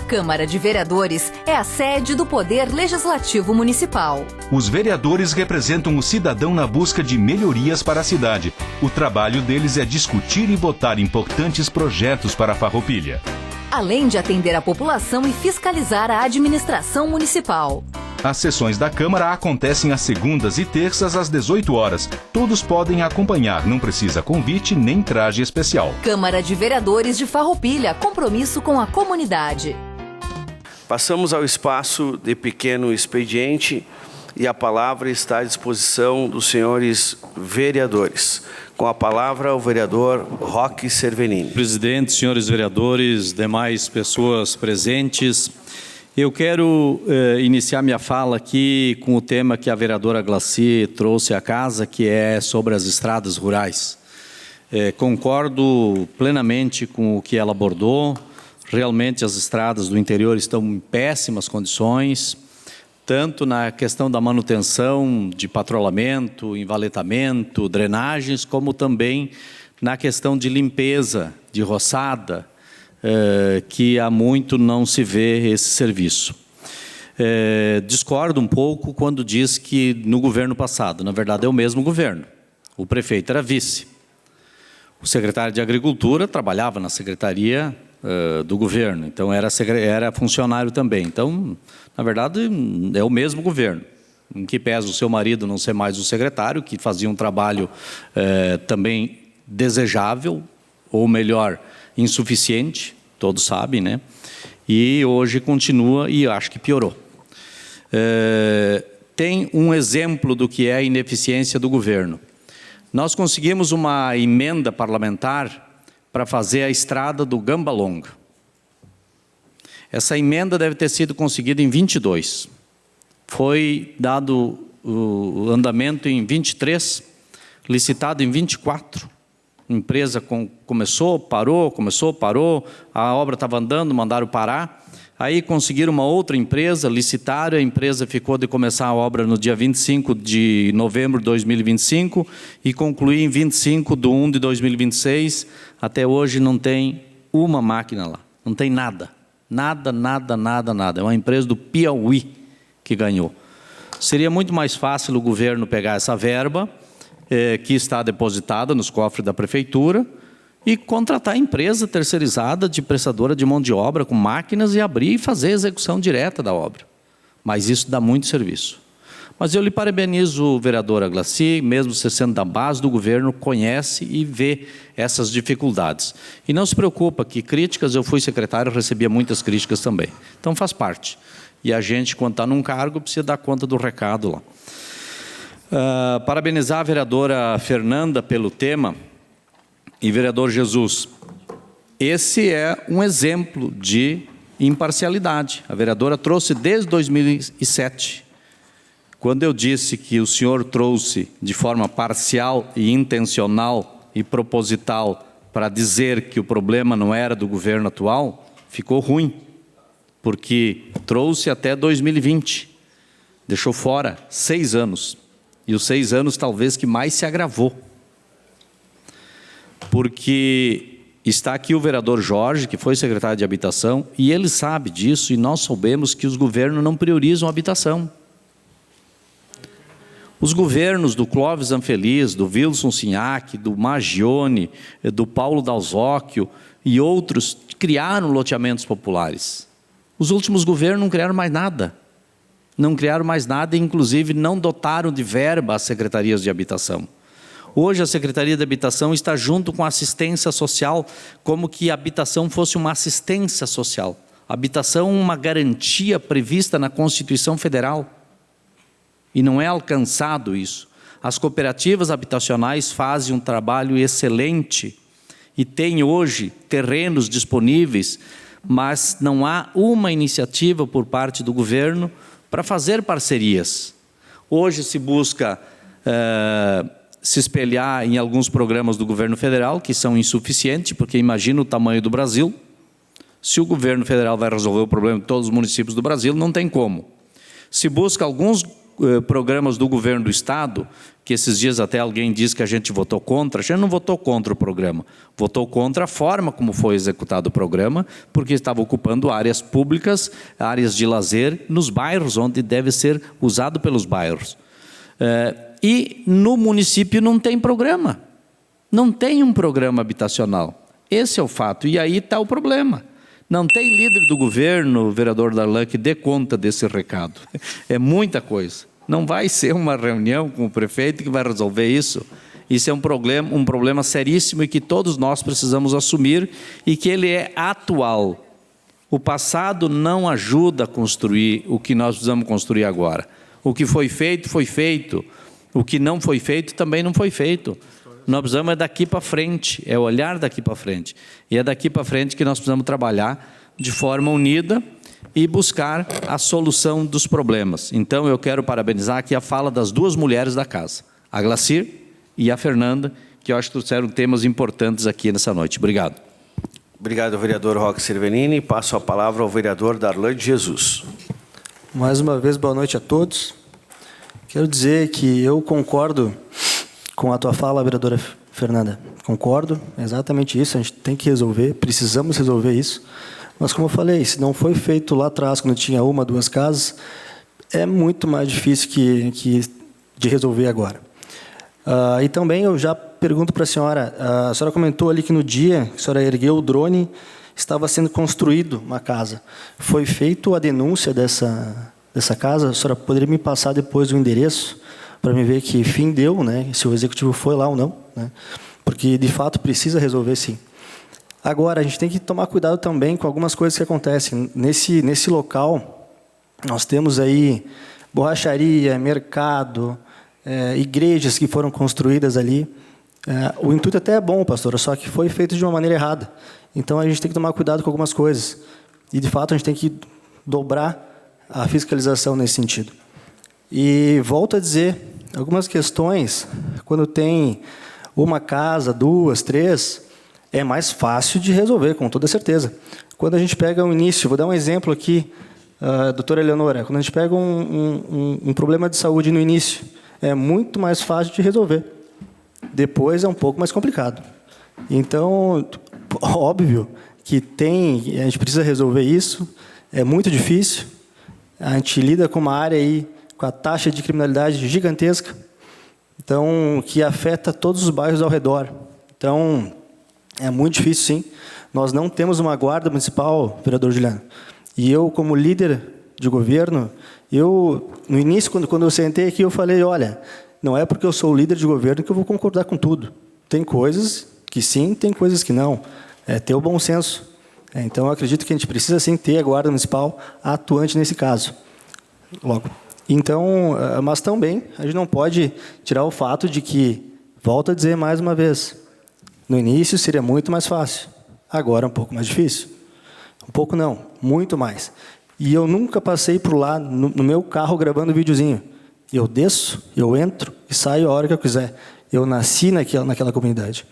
Câmara de Vereadores é a sede do Poder Legislativo Municipal. Os vereadores representam o cidadão na busca de melhorias para a cidade. O trabalho deles é discutir e votar importantes projetos para a Farroupilha, além de atender a população e fiscalizar a administração municipal. As sessões da Câmara acontecem às segundas e terças às 18 horas. Todos podem acompanhar, não precisa convite nem traje especial. Câmara de Vereadores de Farroupilha, compromisso com a comunidade. Passamos ao espaço de pequeno expediente e a palavra está à disposição dos senhores vereadores. Com a palavra, o vereador Roque Cervenini. Presidente, senhores vereadores, demais pessoas presentes, eu quero iniciar minha fala aqui com o tema que a vereadora Glaci trouxe à casa, que é sobre as estradas rurais. Concordo plenamente com o que ela abordou. Realmente as estradas do interior estão em péssimas condições, tanto na questão da manutenção de patrulhamento, envaletamento, drenagens, como também na questão de limpeza, de roçada, que há muito não se vê esse serviço. Discordo um pouco quando diz que no governo passado, na verdade é o mesmo governo, o prefeito era vice. O secretário de Agricultura trabalhava na secretaria do governo, então era funcionário também. Então, na verdade, é o mesmo governo. Em que pesa o seu marido não ser mais o secretário, que fazia um trabalho também desejável, ou melhor, insuficiente, todos sabem, né? E hoje continua e acho que piorou. Tem um exemplo do que é a ineficiência do governo. Nós conseguimos uma emenda parlamentar para fazer a estrada do Gamba Longa. Essa emenda deve ter sido conseguida em 22. Foi dado o andamento em 23, licitado em 24. A empresa começou, parou, a obra estava andando, mandaram parar. Aí conseguiram uma outra empresa, licitaram, a empresa ficou de começar a obra no dia 25 de novembro de 2025 e concluir em 25 de 1 de 2026. Até hoje não tem uma máquina lá, não tem nada. Nada. É uma empresa do Piauí que ganhou. Seria muito mais fácil o governo pegar essa verba, que está depositada nos cofres da prefeitura, e contratar a empresa terceirizada de prestadora de mão de obra com máquinas e abrir e fazer a execução direta da obra. Mas isso dá muito serviço. Mas eu lhe parabenizo, vereadora Glaci, mesmo você sendo da base do governo, conhece e vê essas dificuldades. E não se preocupa que críticas, eu fui secretário, recebia muitas críticas também. Então faz parte. E a gente, quando está num cargo, precisa dar conta do recado lá. Parabenizar a vereadora Fernanda pelo tema. E vereador Jesus, esse é um exemplo de imparcialidade. A vereadora trouxe desde 2007. Quando eu disse que o senhor trouxe de forma parcial e intencional e proposital para dizer que o problema não era do governo atual, ficou ruim, porque trouxe até 2020, deixou fora 6 anos, e os 6 anos talvez que mais se agravou. Porque está aqui o vereador Jorge, que foi secretário de Habitação, e ele sabe disso, e nós soubemos que os governos não priorizam a habitação. Os governos do Clóvis Anfeliz, do Wilson Sinhac, do Magione, do Paulo Dalzóquio e outros criaram loteamentos populares. Os últimos governos não criaram mais nada. Não criaram mais nada e, inclusive, não dotaram de verba as secretarias de habitação. Hoje a Secretaria de Habitação está junto com a assistência social, como que a habitação fosse uma assistência social. A habitação é uma garantia prevista na Constituição Federal. E não é alcançado isso. As cooperativas habitacionais fazem um trabalho excelente e têm hoje terrenos disponíveis, mas não há uma iniciativa por parte do governo para fazer parcerias. Hoje se busca se espelhar em alguns programas do governo federal, que são insuficientes, porque imagina o tamanho do Brasil. Se o governo federal vai resolver o problema de todos os municípios do Brasil, não tem como. Se busca alguns programas do governo do Estado, que esses dias até alguém disse que a gente votou contra. A gente não votou contra o programa, votou contra a forma como foi executado o programa, porque estava ocupando áreas públicas, áreas de lazer, nos bairros, onde deve ser usado pelos bairros. E no município não tem programa, não tem um programa habitacional. Esse é o fato, e aí está o problema. Não tem líder do governo, vereador Darlan, que dê conta desse recado. É muita coisa. Não vai ser uma reunião com o prefeito que vai resolver isso. Isso é um problema seríssimo e que todos nós precisamos assumir e que ele é atual. O passado não ajuda a construir o que nós precisamos construir agora. O que foi feito, foi feito. O que não foi feito, também não foi feito. Nós precisamos daqui para frente, é olhar daqui para frente. E é daqui para frente que nós precisamos trabalhar de forma unida e buscar a solução dos problemas. Então, eu quero parabenizar aqui a fala das duas mulheres da casa, a Glacir e a Fernanda, que eu acho que trouxeram temas importantes aqui nessa noite. Obrigado. Obrigado, vereador Roque Cervenini. Passo a palavra ao vereador Darlan de Jesus. Mais uma vez, boa noite a todos. Quero dizer que eu concordo com a tua fala, vereadora Fernanda. Concordo, é exatamente isso, a gente tem que resolver, precisamos resolver isso. Mas, como eu falei, se não foi feito lá atrás, quando tinha uma, duas casas, é muito mais difícil de resolver agora. E também eu já pergunto para a senhora comentou ali que no dia que a senhora ergueu o drone, estava sendo construído uma casa. Foi feita a denúncia dessa casa? A senhora poderia me passar depois o endereço para me ver que fim deu, né? Se o executivo foi lá ou não, né? Porque, de fato, precisa resolver, sim. Agora, a gente tem que tomar cuidado também com algumas coisas que acontecem. Nesse local, nós temos aí borracharia, mercado, igrejas que foram construídas ali. O intuito até é bom, pastora, só que foi feito de uma maneira errada. Então, a gente tem que tomar cuidado com algumas coisas. E, de fato, a gente tem que dobrar a fiscalização nesse sentido. E volto a dizer, algumas questões, quando tem uma casa, duas, três, é mais fácil de resolver, com toda certeza. Quando a gente pega o início, vou dar um exemplo aqui, doutora Eleonora, quando a gente pega um problema de saúde no início, é muito mais fácil de resolver. Depois é um pouco mais complicado. Então, óbvio que a gente precisa resolver isso, é muito difícil, a gente lida com uma área aí, com a taxa de criminalidade gigantesca, então, que afeta todos os bairros ao redor. Então, é muito difícil, sim. Nós não temos uma guarda municipal, vereador Juliano. E eu, como líder de governo, no início, quando eu sentei aqui, eu falei, olha, não é porque eu sou o líder de governo que eu vou concordar com tudo. Tem coisas que sim, tem coisas que não. É ter o bom senso. Então, eu acredito que a gente precisa, sim, ter a guarda municipal atuante nesse caso. Logo. Então, mas também, a gente não pode tirar o fato de que, volto a dizer mais uma vez, no início seria muito mais fácil, agora é um pouco mais difícil. Um pouco não, muito mais. E eu nunca passei por lá, no meu carro, gravando um videozinho. Eu desço, eu entro e saio a hora que eu quiser. Eu nasci naquela comunidade.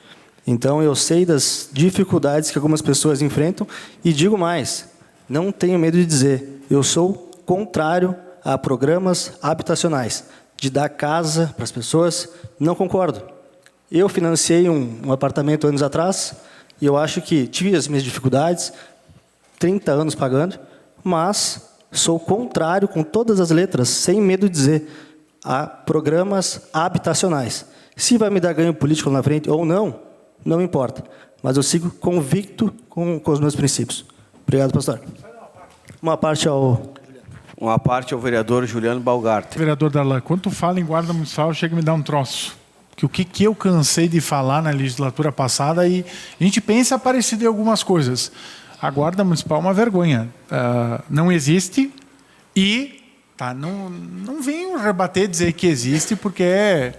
Então, eu sei das dificuldades que algumas pessoas enfrentam e digo mais, não tenho medo de dizer, eu sou contrário a programas habitacionais, de dar casa para as pessoas, não concordo. Eu financiei um apartamento anos atrás, e eu acho que tive as minhas dificuldades, 30 anos pagando, mas sou contrário com todas as letras, sem medo de dizer, a programas habitacionais. Se vai me dar ganho político lá na frente ou não, não importa. Mas eu sigo convicto com os meus princípios. Obrigado, pastor. Uma parte ao vereador Juliano Balgarte. Vereador Darlan, quando tu fala em guarda municipal, chega a me dar um troço. Que o que eu cansei de falar na legislatura passada, e a gente pensa parecido em algumas coisas. A guarda municipal é uma vergonha. Não existe e não venham rebater dizer que existe, porque é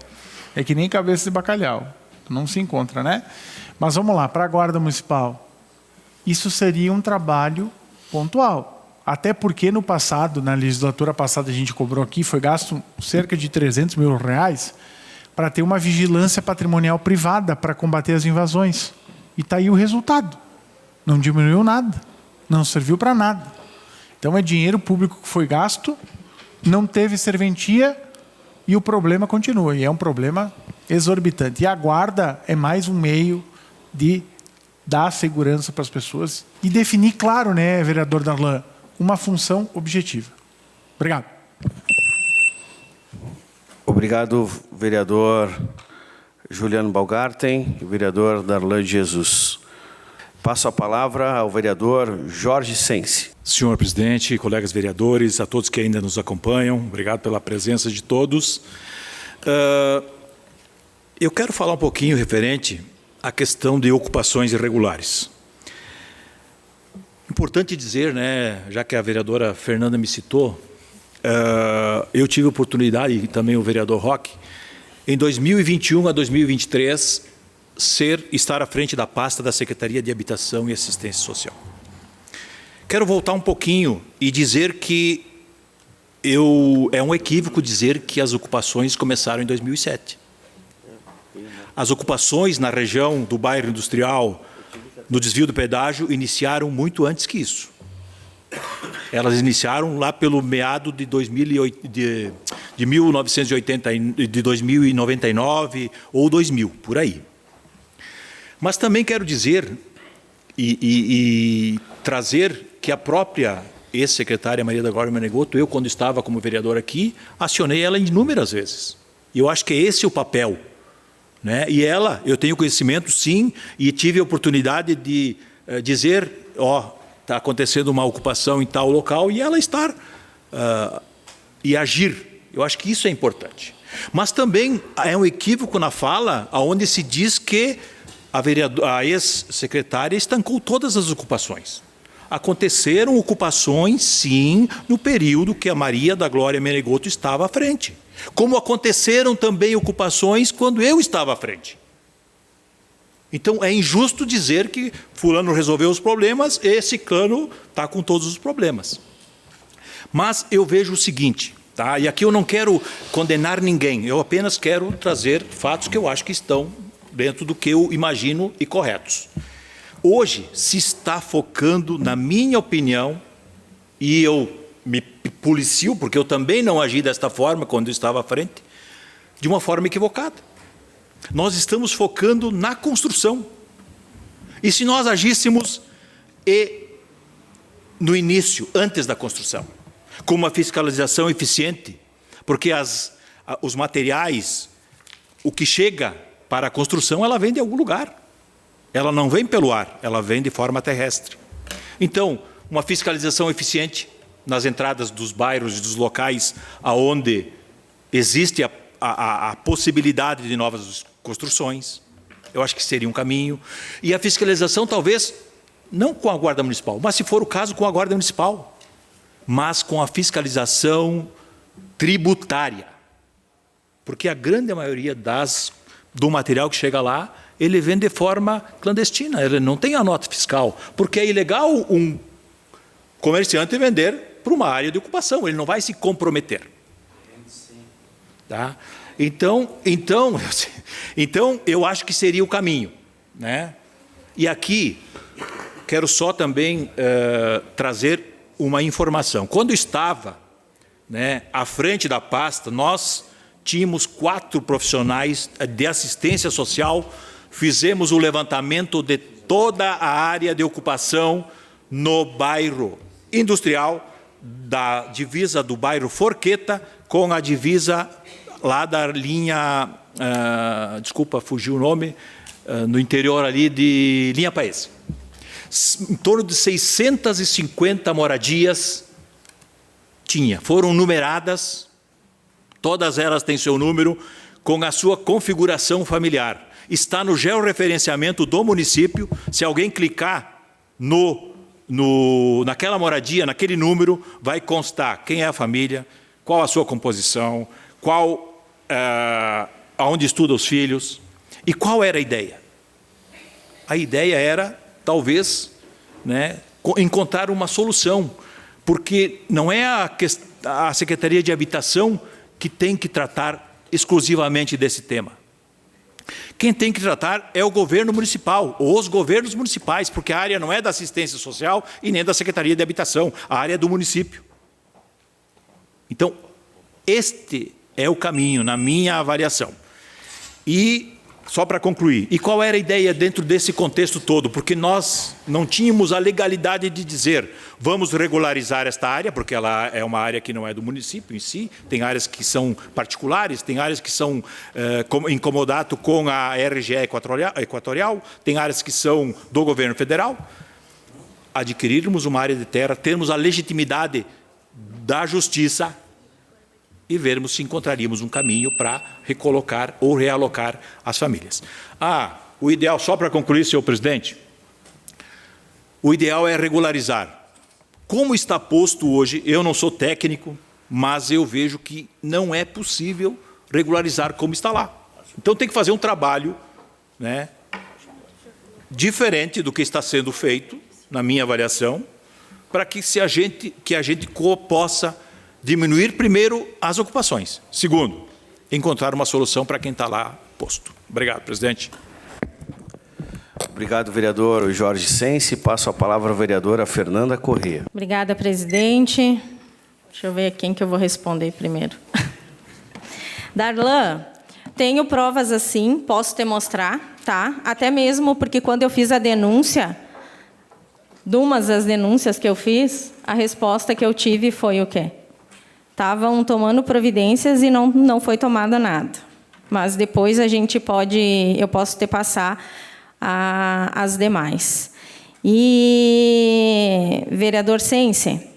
que nem cabeça de bacalhau. Não se encontra, né? Mas vamos lá, para a guarda municipal. Isso seria um trabalho pontual. Até porque no passado, na legislatura passada, a gente cobrou aqui, foi gasto cerca de 300 mil reais para ter uma vigilância patrimonial privada para combater as invasões. E está aí o resultado. Não diminuiu nada, não serviu para nada. Então é dinheiro público que foi gasto, não teve serventia e o problema continua, e é um problema exorbitante. E a guarda é mais um meio de dar segurança para as pessoas e definir, claro, né, vereador Darlan, uma função objetiva. Obrigado. Obrigado, vereador Juliano Balgarten e vereador Darlan Jesus. Passo a palavra ao vereador Jorge Sense. Senhor presidente, colegas vereadores, a todos que ainda nos acompanham, obrigado pela presença de todos. Eu quero falar um pouquinho referente à questão de ocupações irregulares. Importante dizer, né, já que a vereadora Fernanda me citou, eu tive a oportunidade, e também o vereador Roque, em 2021 a 2023, estar à frente da pasta da Secretaria de Habitação e Assistência Social. Quero voltar um pouquinho e dizer que é um equívoco dizer que as ocupações começaram em 2007. As ocupações na região do bairro industrial, no desvio do pedágio, iniciaram muito antes que isso. Elas iniciaram lá pelo meado de 1980, de 2099 ou 2000, por aí. Mas também quero dizer e trazer que a própria ex-secretária Maria da Glória Menegotto, eu, quando estava como vereador aqui, acionei ela inúmeras vezes. E eu acho que esse é o papel, né? E ela, eu tenho conhecimento, sim, e tive a oportunidade de dizer, está acontecendo uma ocupação em tal local, e ela estar e agir. Eu acho que isso é importante. Mas também é um equívoco na fala, onde se diz que a ex-secretária estancou todas as ocupações. Aconteceram ocupações, sim, no período que a Maria da Glória Menegotto estava à frente. Como aconteceram também ocupações quando eu estava à frente. Então, é injusto dizer que fulano resolveu os problemas e ciclano está com todos os problemas. Mas eu vejo o seguinte, tá? E aqui eu não quero condenar ninguém, eu apenas quero trazer fatos que eu acho que estão dentro do que eu imagino e corretos. Hoje se está focando, na minha opinião, e eu me policio, porque eu também não agi desta forma quando eu estava à frente, de uma forma equivocada. Nós estamos focando na construção. E se nós agíssemos no início, antes da construção, com uma fiscalização eficiente, porque os materiais, o que chega para a construção, ela vem de algum lugar. Ela não vem pelo ar, ela vem de forma terrestre. Então, uma fiscalização eficiente nas entradas dos bairros e dos locais onde existe a possibilidade de novas construções, eu acho que seria um caminho. E a fiscalização, talvez, não com a Guarda Municipal, mas se for o caso, com a Guarda Municipal, mas com a fiscalização tributária. Porque a grande maioria do material que chega lá, ele vem de forma clandestina, ele não tem a nota fiscal, porque é ilegal um comerciante vender para uma área de ocupação, ele não vai se comprometer. Tá? Então eu acho que seria o caminho, né? E aqui quero só também trazer uma informação. Quando estava, né, à frente da pasta, nós tínhamos 4 profissionais de assistência social, fizemos o levantamento de toda a área de ocupação no bairro industrial, da divisa do bairro Forqueta com a divisa lá da linha, desculpa, fugiu o nome, no interior ali de Linha Paes. Em torno de 650 moradias foram numeradas, todas elas têm seu número, com a sua configuração familiar. Está no georreferenciamento do município, se alguém clicar naquela moradia, naquele número, vai constar quem é a família, qual a sua composição, aonde estudam os filhos, e qual era a ideia? A ideia era, talvez, né, encontrar uma solução, porque não é a Secretaria de Habitação que tem que tratar exclusivamente desse tema. Quem tem que tratar é o governo municipal, ou os governos municipais, porque a área não é da assistência social e nem da Secretaria de Habitação, a área é do município. Então, é o caminho, na minha avaliação. E, só para concluir, e qual era a ideia dentro desse contexto todo? Porque nós não tínhamos a legalidade de dizer, vamos regularizar esta área, porque ela é uma área que não é do município em si, tem áreas que são particulares, tem áreas que são em comodato com a RGE Equatorial, tem áreas que são do governo federal. Adquirirmos uma área de terra, termos a legitimidade da justiça e vermos se encontraríamos um caminho para recolocar ou realocar as famílias. O ideal, só para concluir, senhor presidente, o ideal é regularizar. Como está posto hoje, eu não sou técnico, mas eu vejo que não é possível regularizar como está lá. Então tem que fazer um trabalho, né, diferente do que está sendo feito, na minha avaliação, para que a gente possa diminuir, primeiro, as ocupações. Segundo, encontrar uma solução para quem está lá posto. Obrigado, presidente. Obrigado, vereador Jorge Sense. Passo a palavra à vereadora Fernanda Corrêa. Obrigada, presidente. Deixa eu ver quem que eu vou responder primeiro. Darlan, tenho provas assim, posso te mostrar, tá? Até mesmo porque quando eu fiz a denúncia, de umas das denúncias que eu fiz, a resposta que eu tive foi o quê? Estavam tomando providências e não foi tomada nada. Mas depois eu posso te passar as demais. E, vereador Sense,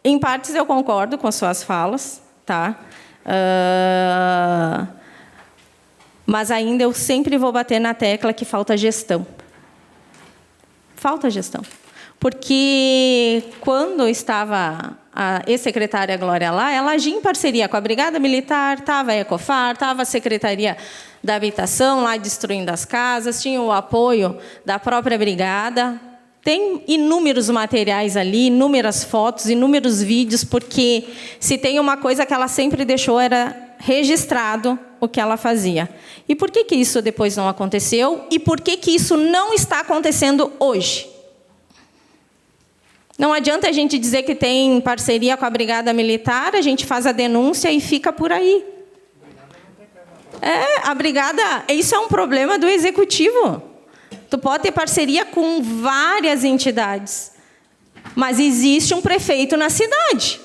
em partes eu concordo com as suas falas, tá? Mas ainda eu sempre vou bater na tecla que falta gestão. Falta gestão. Porque quando estava a ex-secretária Glória lá, ela agia em parceria com a Brigada Militar, estava a Ecofar, estava a Secretaria da Habitação lá destruindo as casas, tinha o apoio da própria Brigada. Tem inúmeros materiais ali, inúmeras fotos, inúmeros vídeos, porque se tem uma coisa que ela sempre deixou era registrado o que ela fazia. E por que isso depois não aconteceu? E por que isso não está acontecendo hoje? Não adianta a gente dizer que tem parceria com a Brigada Militar, a gente faz a denúncia e fica por aí. A Brigada, isso é um problema do Executivo. Tu pode ter parceria com várias entidades, mas existe um prefeito na cidade.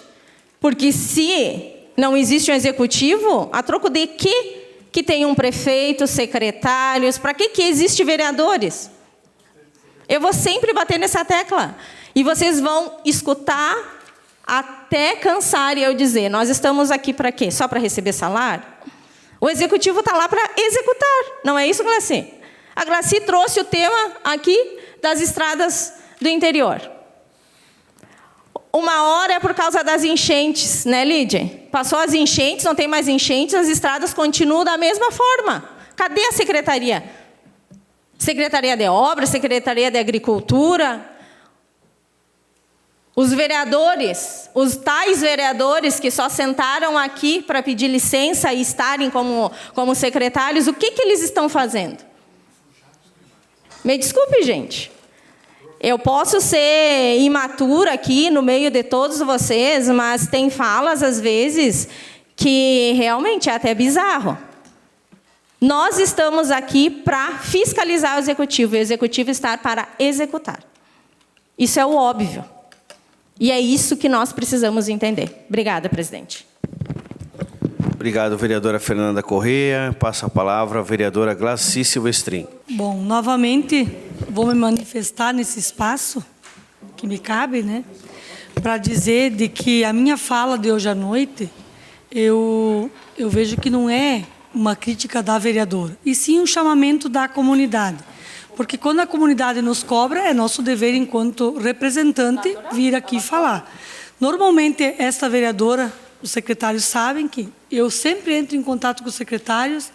Porque se não existe um Executivo, a troco de quê? Que tem um prefeito, secretários, para que existem vereadores? Eu vou sempre bater nessa tecla. E vocês vão escutar até cansar e eu dizer, nós estamos aqui para quê? Só para receber salário? O Executivo está lá para executar. Não é isso, Glaci? A Glaci trouxe o tema aqui das estradas do interior. Uma hora é por causa das enchentes, né, Lídia? Passou as enchentes, não tem mais enchentes, as estradas continuam da mesma forma. Cadê a secretaria? Secretaria de Obras, Secretaria de Agricultura. Os vereadores, os tais vereadores que só sentaram aqui para pedir licença e estarem como secretários, o que eles estão fazendo? Me desculpe, gente. Eu posso ser imatura aqui no meio de todos vocês, mas tem falas, às vezes, que realmente é até bizarro. Nós estamos aqui para fiscalizar o Executivo, e o Executivo está para executar. Isso é o óbvio. E é isso que nós precisamos entender. Obrigada, presidente. Obrigado, vereadora Fernanda Corrêa. Passa a palavra à vereadora Glaci Silvestrin. Bom, novamente vou me manifestar nesse espaço que me cabe, né, para dizer de que a minha fala de hoje à noite, eu vejo que não é uma crítica da vereadora, e sim um chamamento da comunidade. Porque quando a comunidade nos cobra, é nosso dever, enquanto representante, vir aqui falar. Normalmente, esta vereadora, os secretários sabem que eu sempre entro em contato com os secretários,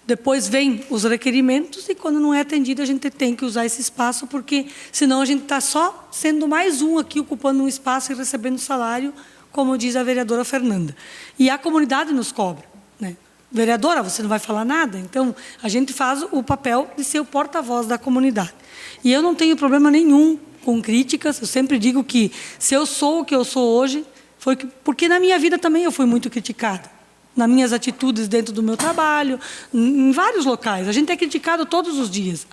depois vem os requerimentos, e quando não é atendido, a gente tem que usar esse espaço, porque senão a gente está só sendo mais um aqui, ocupando um espaço e recebendo salário, como diz a vereadora Fernanda. E a comunidade nos cobra, né? Vereadora, você não vai falar nada? Então, a gente faz o papel de ser o porta-voz da comunidade. E eu não tenho problema nenhum com críticas. Eu sempre digo que, se eu sou o que eu sou hoje, foi porque na minha vida também eu fui muito criticada. Nas minhas atitudes dentro do meu trabalho, em vários locais. A gente é criticado todos os dias.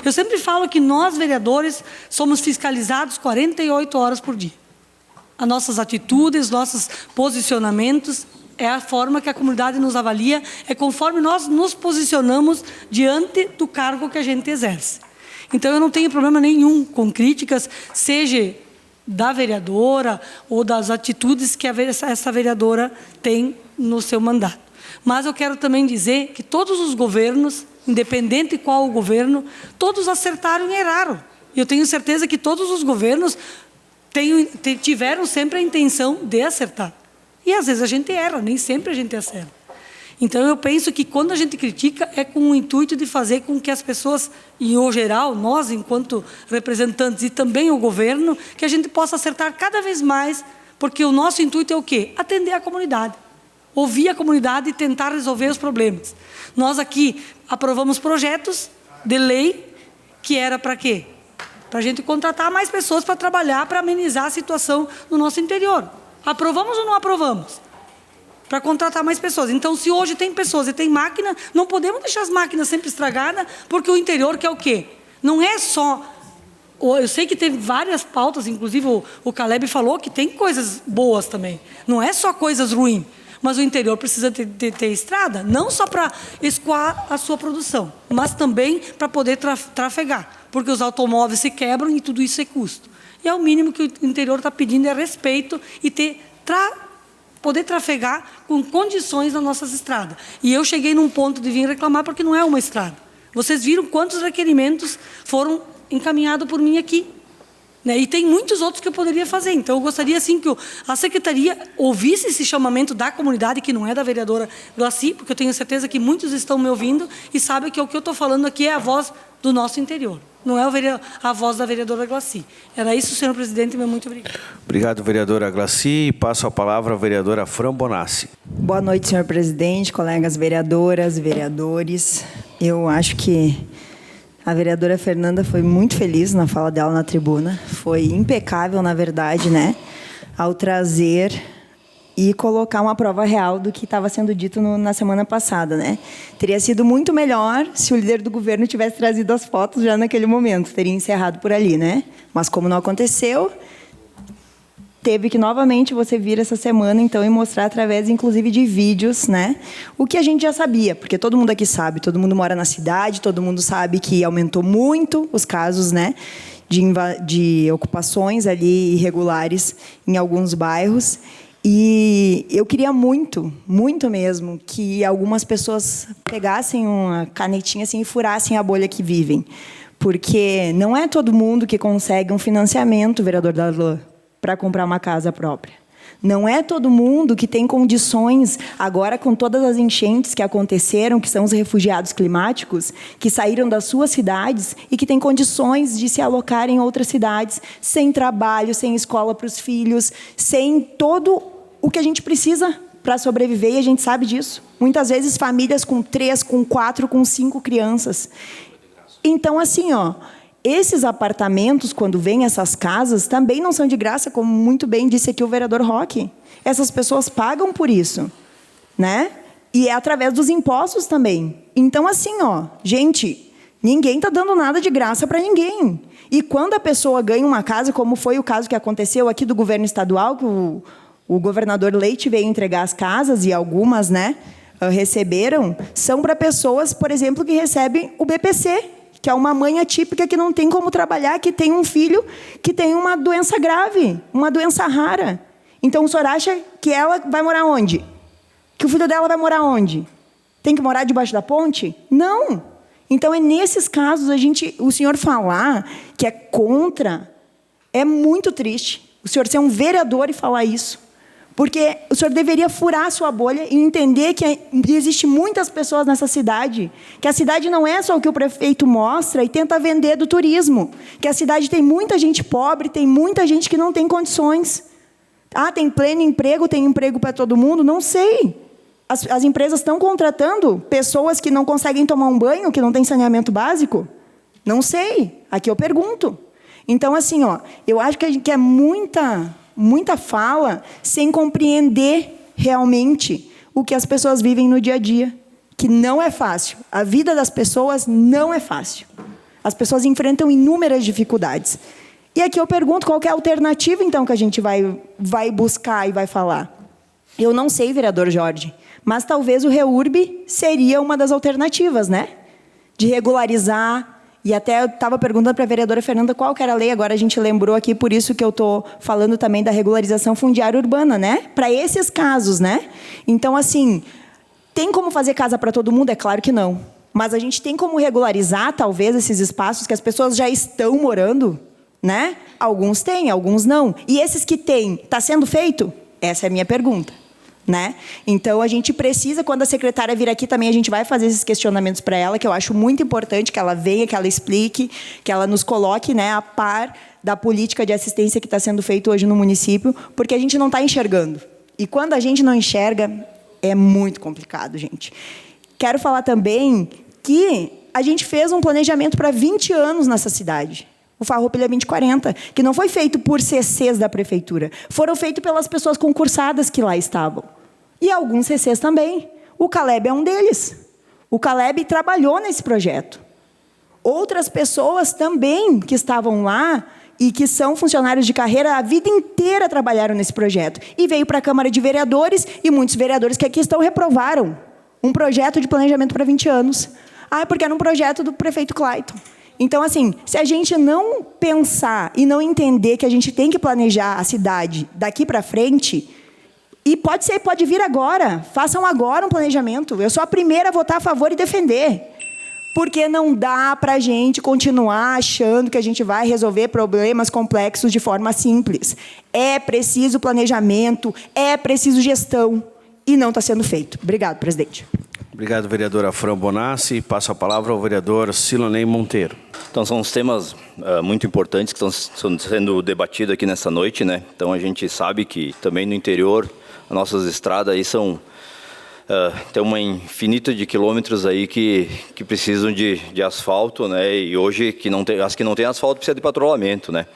Eu sempre falo que nós, vereadores, somos fiscalizados 48 horas por dia. As nossas atitudes, nossos posicionamentos, é a forma que a comunidade nos avalia, é conforme nós nos posicionamos diante do cargo que a gente exerce. Então, eu não tenho problema nenhum com críticas, seja da vereadora ou das atitudes que essa vereadora tem no seu mandato. Mas eu quero também dizer que todos os governos, independente qual o governo, todos acertaram e erraram. E eu tenho certeza que todos os governos tiveram sempre a intenção de acertar. E às vezes a gente erra, nem sempre a gente acerta. Então eu penso que quando a gente critica é com o intuito de fazer com que as pessoas, e em geral, nós enquanto representantes e também o governo, que a gente possa acertar cada vez mais, porque o nosso intuito é o quê? Atender a comunidade. Ouvir a comunidade e tentar resolver os problemas. Nós aqui aprovamos projetos de lei que era para quê? Para a gente contratar mais pessoas para trabalhar, para amenizar a situação no nosso interior. Aprovamos ou não aprovamos? Para contratar mais pessoas. Então, se hoje tem pessoas e tem máquina, não podemos deixar as máquinas sempre estragadas, porque o interior quer o quê? Não é só... Eu sei que teve várias pautas, inclusive o Caleb falou que tem coisas boas também. Não é só coisas ruins. Mas o interior precisa ter estrada, não só para escoar a sua produção, mas também para poder trafegar, porque os automóveis se quebram e tudo isso é custo. E é o mínimo que o interior está pedindo, é respeito e poder trafegar com condições nas nossas estradas. E eu cheguei num ponto de vir reclamar porque não é uma estrada. Vocês viram quantos requerimentos foram encaminhados por mim aqui. Né? E tem muitos outros que eu poderia fazer. Então, eu gostaria, assim, que a Secretaria ouvisse esse chamamento da comunidade, que não é da vereadora Glaci, porque eu tenho certeza que muitos estão me ouvindo e sabem que o que eu estou falando aqui é a voz do nosso interior. Não é a voz da vereadora Glaci. Era isso, senhor presidente, meu muito obrigado. Obrigado, vereadora Glaci. E passo a palavra à vereadora Fran Bonassi. Boa noite, senhor presidente, colegas vereadoras, vereadores. Eu acho que a vereadora Fernanda foi muito feliz na fala dela na tribuna. Foi impecável, na verdade, né? Ao trazer e colocar uma prova real do que estava sendo dito na semana passada, né? Teria sido muito melhor se o líder do governo tivesse trazido as fotos já naquele momento. Teria encerrado por ali, né? Mas como não aconteceu, teve que novamente você vir essa semana, então, e mostrar através, inclusive, de vídeos, né? O que a gente já sabia, porque todo mundo aqui sabe, todo mundo mora na cidade, todo mundo sabe que aumentou muito os casos, né? De ocupações ali irregulares em alguns bairros. E eu queria muito, muito mesmo, que algumas pessoas pegassem uma canetinha assim, e furassem a bolha que vivem. Porque não é todo mundo que consegue um financiamento, vereador Darlan, para comprar uma casa própria. Não é todo mundo que tem condições, agora com todas as enchentes que aconteceram, que são os refugiados climáticos, que saíram das suas cidades e que têm condições de se alocar em outras cidades, sem trabalho, sem escola para os filhos, sem todo o que a gente precisa para sobreviver, e a gente sabe disso. Muitas vezes famílias com 3, com 4, com 5 crianças. Então, assim, ó, esses apartamentos, quando vêm essas casas, também não são de graça, como muito bem disse aqui o vereador Roque. Essas pessoas pagam por isso, né? E é através dos impostos também. Então, assim, ó, gente, ninguém está dando nada de graça para ninguém. E quando a pessoa ganha uma casa, como foi o caso que aconteceu aqui do governo estadual, que o governador Leite veio entregar as casas, e algumas, né, receberam, são para pessoas, por exemplo, que recebem o BPC, que é uma mãe atípica que não tem como trabalhar, que tem um filho que tem uma doença grave, uma doença rara. Então, o senhor acha que ela vai morar onde? Que o filho dela vai morar onde? Tem que morar debaixo da ponte? Não. Então, é nesses casos, o senhor falar que é contra, é muito triste. O senhor ser um vereador e falar isso. Porque o senhor deveria furar a sua bolha e entender que existe muitas pessoas nessa cidade, que a cidade não é só o que o prefeito mostra e tenta vender do turismo, que a cidade tem muita gente pobre, tem muita gente que não tem condições. Ah, tem pleno emprego, tem emprego para todo mundo? Não sei. As empresas estão contratando pessoas que não conseguem tomar um banho, que não têm saneamento básico? Não sei. Aqui eu pergunto. Então, assim, ó, eu acho que é muita muita fala sem compreender realmente o que as pessoas vivem no dia a dia, que não é fácil. A vida das pessoas não é fácil. As pessoas enfrentam inúmeras dificuldades. E aqui eu pergunto qual que é a alternativa, então, que a gente vai buscar e vai falar. Eu não sei, vereador Jorge, mas talvez o REURB seria uma das alternativas, né? De regularizar. E até eu estava perguntando para a vereadora Fernanda qual que era a lei, agora a gente lembrou aqui, por isso que eu estou falando também da regularização fundiária urbana, né? Para esses casos, né? Então, assim, tem como fazer casa para todo mundo? É claro que não. Mas a gente tem como regularizar, talvez, esses espaços que as pessoas já estão morando, né? Alguns têm, alguns não. E esses que têm, está sendo feito? Essa é a minha pergunta. Né? Então, a gente precisa, quando a secretária vir aqui também, a gente vai fazer esses questionamentos para ela, que eu acho muito importante que ela venha, que ela explique, que ela nos coloque, né, a par da política de assistência que está sendo feita hoje no município, porque a gente não está enxergando. E quando a gente não enxerga, é muito complicado, gente. Quero falar também que a gente fez um planejamento para 20 anos nessa cidade. O Farroupilha 2040, que não foi feito por CCs da prefeitura, foram feitos pelas pessoas concursadas que lá estavam. E alguns CCs também. O Caleb é um deles. O Caleb trabalhou nesse projeto. Outras pessoas também que estavam lá e que são funcionários de carreira, a vida inteira trabalharam nesse projeto. E veio para a Câmara de Vereadores, e muitos vereadores que aqui estão reprovaram um projeto de planejamento para 20 anos. Ah, porque era um projeto do prefeito Clayton. Então, assim, se a gente não pensar e não entender que a gente tem que planejar a cidade daqui para frente, e pode vir agora, façam agora um planejamento. Eu sou a primeira a votar a favor e defender. Porque não dá para a gente continuar achando que a gente vai resolver problemas complexos de forma simples. É preciso planejamento, é preciso gestão, e não está sendo feito. Obrigado, presidente. Obrigado, vereadora Fran Bonassi. Passo a palavra ao vereador Silonei Monteiro. Então, são os temas muito importantes que estão sendo debatidos aqui nessa noite, né? Então, a gente sabe que também no interior, as nossas estradas aí são... tem uma infinita de quilômetros aí que precisam de asfalto, né? E hoje, as que não têm asfalto precisam de patrulhamento, né?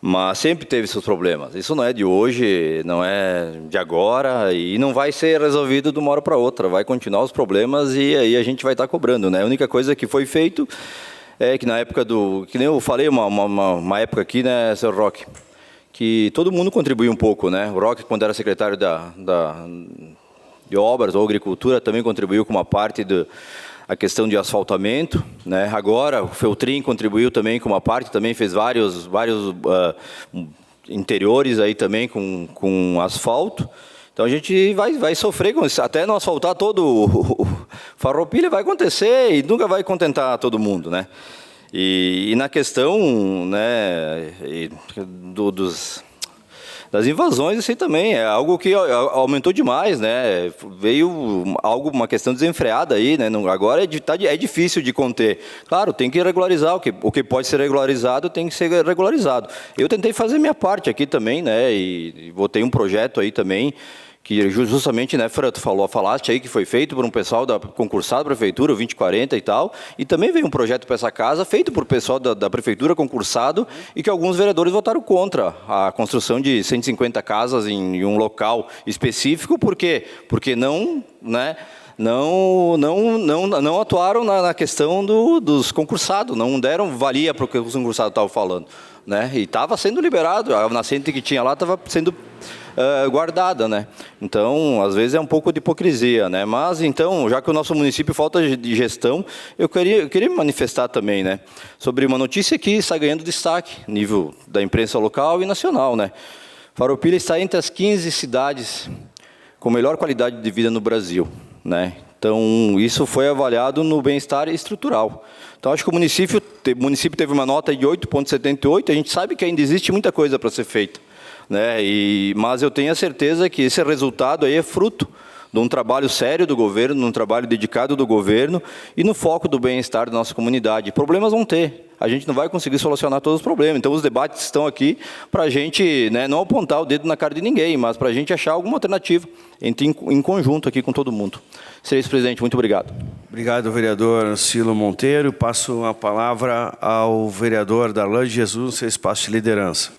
Mas sempre teve seus problemas. Isso não é de hoje, não é de agora, e não vai ser resolvido de uma hora para outra. Vai continuar os problemas e aí a gente vai estar cobrando, né? A única coisa que foi feito é que na época que nem eu falei, uma época aqui, né, Sr. Roque, que todo mundo contribuiu um pouco, né? O Roque, quando era secretário de Obras ou Agricultura, também contribuiu com uma parte a questão de asfaltamento, né? Agora o Feltrin contribuiu também com uma parte, também fez vários interiores aí também com asfalto. Então a gente vai sofrer com isso, até não asfaltar todo o Farroupilha vai acontecer e nunca vai contentar todo mundo, né? E na questão, né, das invasões, isso aí também é algo que aumentou demais, né? Veio uma questão desenfreada aí, né? Agora é difícil de conter. Claro, tem que regularizar, o que pode ser regularizado tem que ser regularizado. Eu tentei fazer minha parte aqui também, né? E botei um projeto aí também, que justamente, né, Fran, tu falaste aí que foi feito por um pessoal concursado da prefeitura, o 2040 e tal, e também veio um projeto para essa casa, feito por pessoal da prefeitura concursado, e que alguns vereadores votaram contra a construção de 150 casas em um local específico, por quê? Porque não atuaram na questão dos concursados, não deram valia para o que os concursados estavam falando, né? E estava sendo liberado, a nascente que tinha lá estava sendo guardada, né? Então, às vezes é um pouco de hipocrisia, né? Mas, então, já que o nosso município falta de gestão, eu queria me manifestar também, né? Sobre uma notícia que está ganhando destaque, nível da imprensa local e nacional, né? Farroupilha está entre as 15 cidades com melhor qualidade de vida no Brasil, né? Então, isso foi avaliado no bem-estar estrutural. Então, acho que o município teve uma nota de 8,78, a gente sabe que ainda existe muita coisa para ser feita, né? Mas eu tenho a certeza que esse resultado aí é fruto de um trabalho sério do governo, de um trabalho dedicado do governo e no foco do bem-estar da nossa comunidade. Problemas vão ter, a gente não vai conseguir solucionar todos os problemas. Então, os debates estão aqui para a gente, né, não apontar o dedo na cara de ninguém, mas para a gente achar alguma alternativa em conjunto aqui com todo mundo. Seria isso, presidente. Muito obrigado. Obrigado, vereador Silo Monteiro. Passo a palavra ao vereador Darlan Jesus, seu espaço de liderança.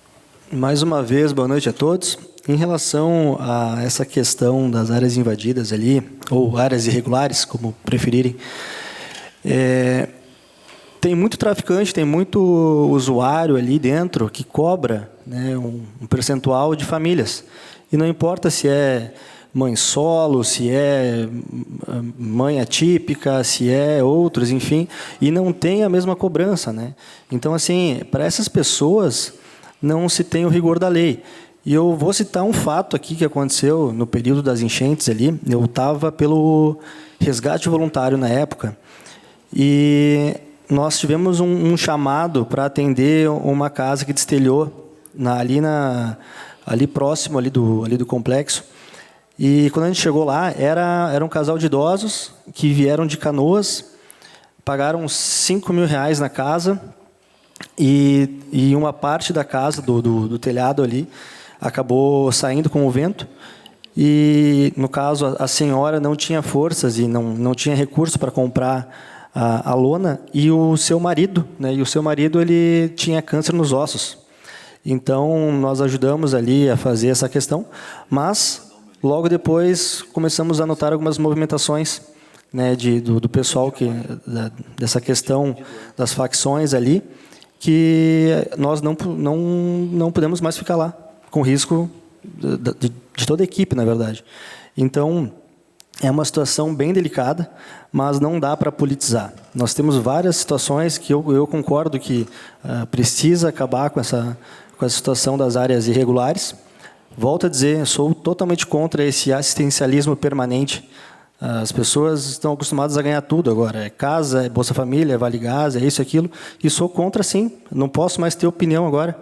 Mais uma vez, boa noite a todos. Em relação a essa questão das áreas invadidas ali, ou áreas irregulares, como preferirem, tem muito traficante, tem muito usuário ali dentro que cobra, né, um percentual de famílias. E não importa se é mãe solo, se é mãe atípica, se é outros, enfim, e não tem a mesma cobrança, né? Então, assim, para essas pessoas não se tem o rigor da lei. E eu vou citar um fato aqui que aconteceu no período das enchentes ali. Eu estava pelo resgate voluntário na época e nós tivemos um chamado para atender uma casa que destelhou ali próximo ali do complexo. E quando a gente chegou lá, era um casal de idosos que vieram de Canoas, pagaram R$5.000 na casa e uma parte da casa, do telhado ali, acabou saindo com o vento. E, no caso, a senhora não tinha forças e não tinha recurso para comprar a lona, e o seu marido, né, ele tinha câncer nos ossos. Então, nós ajudamos ali a fazer essa questão, mas logo depois começamos a notar algumas movimentações, né, do pessoal dessa questão das facções ali, que nós não podemos mais ficar lá, com risco de toda a equipe, na verdade. Então, é uma situação bem delicada, mas não dá para politizar. Nós temos várias situações que eu concordo que precisa acabar com essa situação das áreas irregulares. Volto a dizer, sou totalmente contra esse assistencialismo permanente. As pessoas estão acostumadas a ganhar tudo agora. É casa, é Bolsa Família, é Vale Gás, é isso, aquilo. E sou contra, sim. Não posso mais ter opinião agora.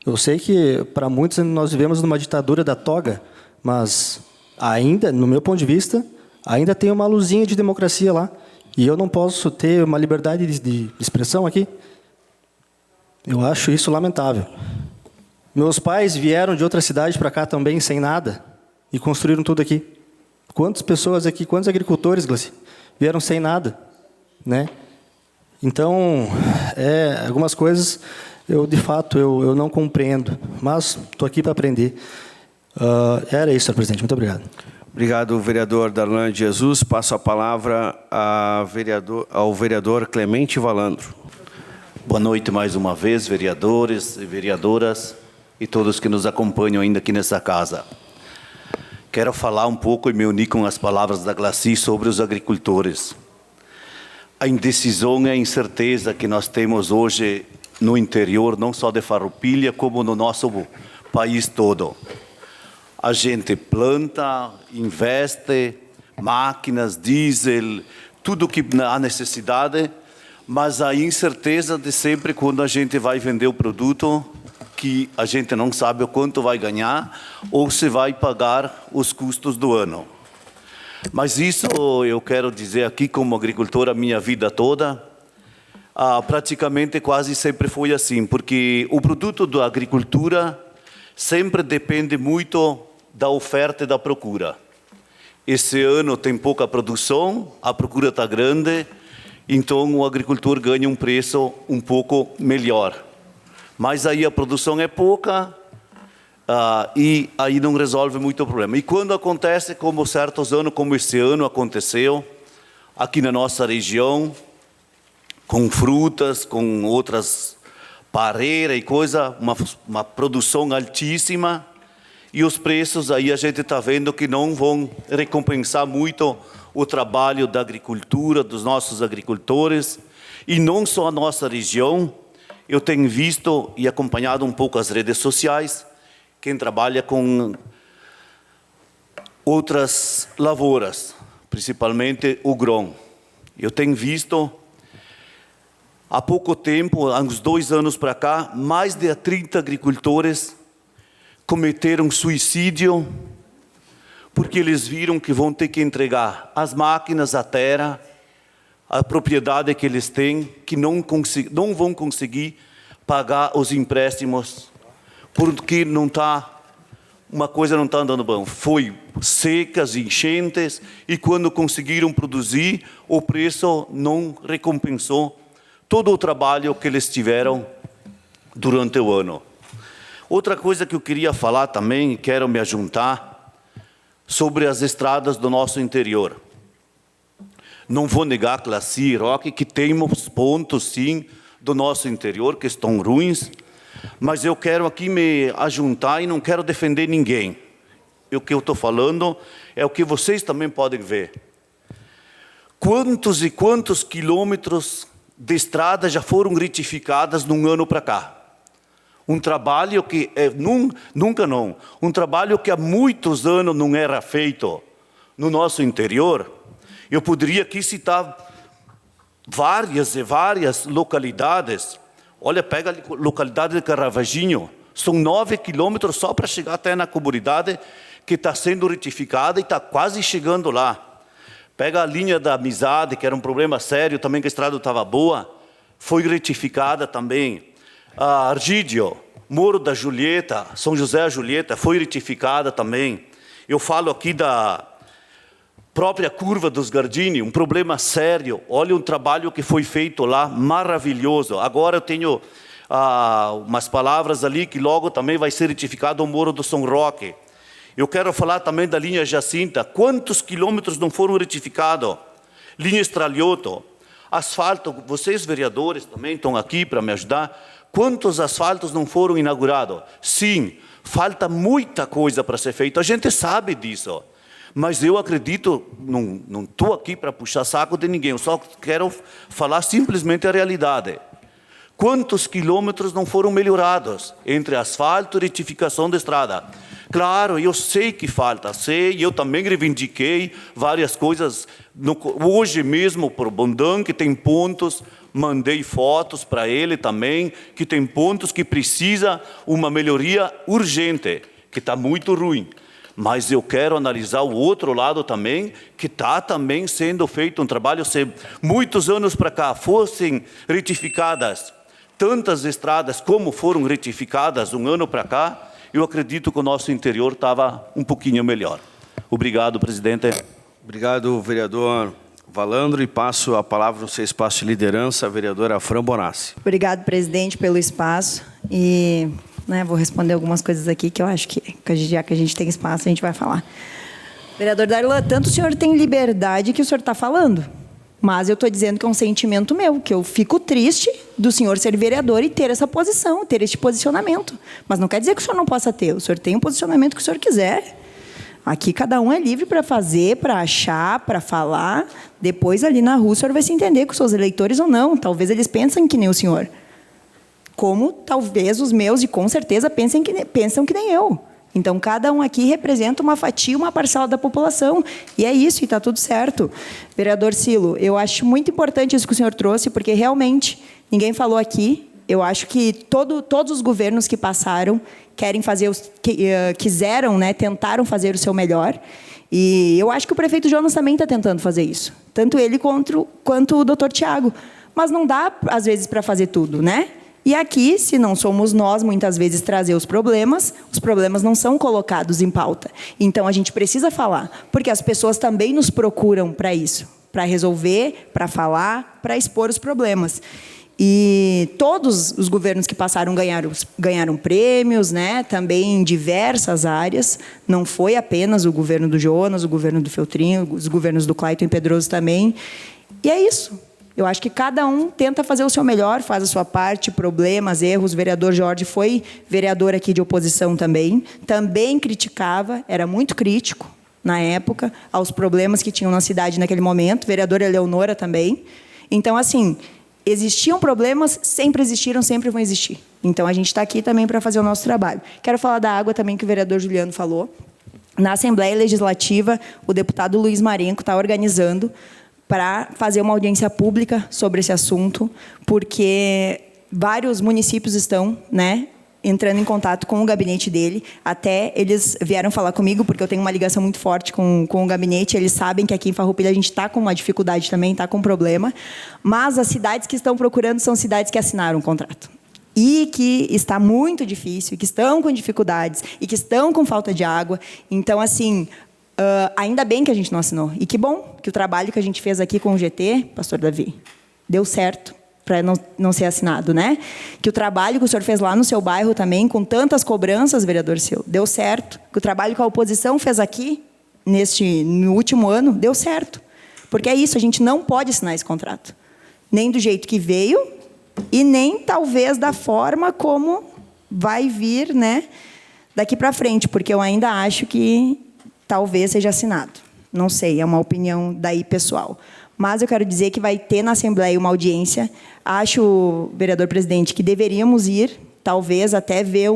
Eu sei que, para muitos, nós vivemos numa ditadura da toga, mas ainda, no meu ponto de vista, ainda tem uma luzinha de democracia lá. E eu não posso ter uma liberdade de expressão aqui. Eu acho isso lamentável. Meus pais vieram de outra cidade para cá também, sem nada, e construíram tudo aqui. Quantas pessoas aqui, quantos agricultores, Glaci, vieram sem nada, né? Então, algumas coisas, de fato, eu não compreendo, mas estou aqui para aprender. Era isso, senhor presidente. Muito obrigado. Obrigado, vereador Darlan de Jesus. Passo a palavra ao vereador Clemente Valandro. Boa noite mais uma vez, vereadores e vereadoras, e todos que nos acompanham ainda aqui nessa casa. Quero falar um pouco e me unir com as palavras da Glaci sobre os agricultores. A indecisão e a incerteza que nós temos hoje no interior, não só de Farroupilha, como no nosso país todo. A gente planta, investe, máquinas, diesel, tudo que há necessidade, mas a incerteza de sempre quando a gente vai vender o produto, que a gente não sabe o quanto vai ganhar ou se vai pagar os custos do ano. Mas isso eu quero dizer aqui como agricultor a minha vida toda, praticamente quase sempre foi assim, porque o produto da agricultura sempre depende muito da oferta e da procura. Esse ano tem pouca produção, a procura está grande, então o agricultor ganha um preço um pouco melhor. Mas aí a produção é pouca e aí não resolve muito o problema. E quando acontece, como certos anos, como esse ano aconteceu, aqui na nossa região, com frutas, com outras pareiras e coisa, uma produção altíssima, e os preços aí a gente está vendo que não vão recompensar muito o trabalho da agricultura, dos nossos agricultores, e não só a nossa região. Eu tenho visto e acompanhado um pouco as redes sociais, quem trabalha com outras lavouras, principalmente o grão. Eu tenho visto, há pouco tempo, há uns 2 anos para cá, mais de 30 agricultores cometeram suicídio porque eles viram que vão ter que entregar as máquinas, a terra, a propriedade que eles têm, que não vão conseguir pagar os empréstimos, porque uma coisa não está andando bem. Foi secas, enchentes, e quando conseguiram produzir, o preço não recompensou todo o trabalho que eles tiveram durante o ano. Outra coisa que eu queria falar também, quero me ajuntar, sobre as estradas do nosso interior. Não vou negar, Classi e Roque, que temos pontos, sim, do nosso interior que estão ruins, mas eu quero aqui me ajuntar e não quero defender ninguém. O que eu estou falando é o que vocês também podem ver. Quantos e quantos quilômetros de estrada já foram retificadas num ano para cá? Um trabalho que nunca não. Um trabalho que há muitos anos não era feito no nosso interior. Eu poderia aqui citar várias e várias localidades. Olha, pega a localidade de Caravaggio. São 9 quilômetros só para chegar até na comunidade que está sendo retificada e está quase chegando lá. Pega a linha da Amizade, que era um problema sério, também que a estrada estava boa, foi retificada também. A Argídio, Moro da Julieta, São José da Julieta, foi retificada também. Eu falo aqui da própria curva dos Gardini, um problema sério. Olha o trabalho que foi feito lá, maravilhoso. Agora eu tenho umas palavras ali que logo também vai ser retificado o Moro do São Roque. Eu quero falar também da linha Jacinta. Quantos quilômetros não foram retificados? Linha Estralhoto. Asfalto, vocês vereadores também estão aqui para me ajudar. Quantos asfaltos não foram inaugurados? Sim, falta muita coisa para ser feita. A gente sabe disso. Mas eu acredito, não estou aqui para puxar saco de ninguém. Eu só quero falar simplesmente a realidade. Quantos quilômetros não foram melhorados entre asfalto e retificação da estrada? Claro, eu sei que falta, eu também reivindiquei várias coisas. Hoje mesmo, por Bondan, que tem pontos, mandei fotos para ele também, que tem pontos que precisa uma melhoria urgente, que está muito ruim. Mas eu quero analisar o outro lado também, que está também sendo feito um trabalho. Se muitos anos para cá fossem retificadas tantas estradas como foram retificadas um ano para cá, eu acredito que o nosso interior estava um pouquinho melhor. Obrigado, presidente. Obrigado, vereador Valandro. E passo a palavra no seu espaço de liderança, a vereadora Fran Bonassi. Obrigado, presidente, pelo espaço. E vou responder algumas coisas aqui que eu acho que já que a gente tem espaço, a gente vai falar. Vereador Darlan, tanto o senhor tem liberdade que o senhor está falando, mas eu estou dizendo que é um sentimento meu, que eu fico triste do senhor ser vereador e ter essa posição, ter este posicionamento. Mas não quer dizer que o senhor não possa ter. O senhor tem um posicionamento que o senhor quiser. Aqui cada um é livre para fazer, para achar, para falar. Depois, ali na rua, o senhor vai se entender com os seus eleitores ou não. Talvez eles pensem que nem o senhor. Como talvez os meus, e com certeza, pensam que nem eu. Então, cada um aqui representa uma fatia, uma parcela da população. E é isso, e está tudo certo. Vereador Cilo, eu acho muito importante isso que o senhor trouxe, porque realmente, ninguém falou aqui, eu acho que todos os governos que passaram quiseram, tentaram fazer o seu melhor. E eu acho que o prefeito Jonas também está tentando fazer isso. Tanto ele quanto o doutor Tiago. Mas não dá, às vezes, para fazer tudo, né? E aqui, se não somos nós, muitas vezes, trazer os problemas não são colocados em pauta. Então, a gente precisa falar, porque as pessoas também nos procuram para isso, para resolver, para falar, para expor os problemas. E todos os governos que passaram ganharam prêmios, também em diversas áreas. Não foi apenas o governo do Jonas, o governo do Feltrinho, os governos do Clayton Pedroso também. E é isso. Eu acho que cada um tenta fazer o seu melhor, faz a sua parte, problemas, erros. O vereador Jorge foi vereador aqui de oposição também criticava, era muito crítico na época, aos problemas que tinham na cidade naquele momento. Vereadora Eleonora também. Então, assim, existiam problemas, sempre existiram, sempre vão existir. Então, a gente está aqui também para fazer o nosso trabalho. Quero falar da água também, que o vereador Juliano falou. Na Assembleia Legislativa, o deputado Luiz Marenco está organizando para fazer uma audiência pública sobre esse assunto, porque vários municípios estão, entrando em contato com o gabinete dele. Até eles vieram falar comigo, porque eu tenho uma ligação muito forte com o gabinete. Eles sabem que aqui em Farroupilha a gente está com uma dificuldade também, está com um problema. Mas as cidades que estão procurando são cidades que assinaram o contrato. E que está muito difícil, e que estão com dificuldades, e que estão com falta de água. Então, assim, ainda bem que a gente não assinou. E que bom que o trabalho que a gente fez aqui com o GT, pastor Davi, deu certo. não ser assinado, né? Que o trabalho que o senhor fez lá no seu bairro também, com tantas cobranças, vereador Seu, deu certo. Que o trabalho que a oposição fez aqui, no último ano, deu certo. Porque é isso, a gente não pode assinar esse contrato. Nem do jeito que veio e nem, talvez, da forma como vai vir, né, daqui para frente, porque eu ainda acho que talvez seja assinado. Não sei, é uma opinião daí pessoal. Mas eu quero dizer que vai ter na Assembleia uma audiência. Acho, vereador presidente, que deveríamos ir, talvez até ver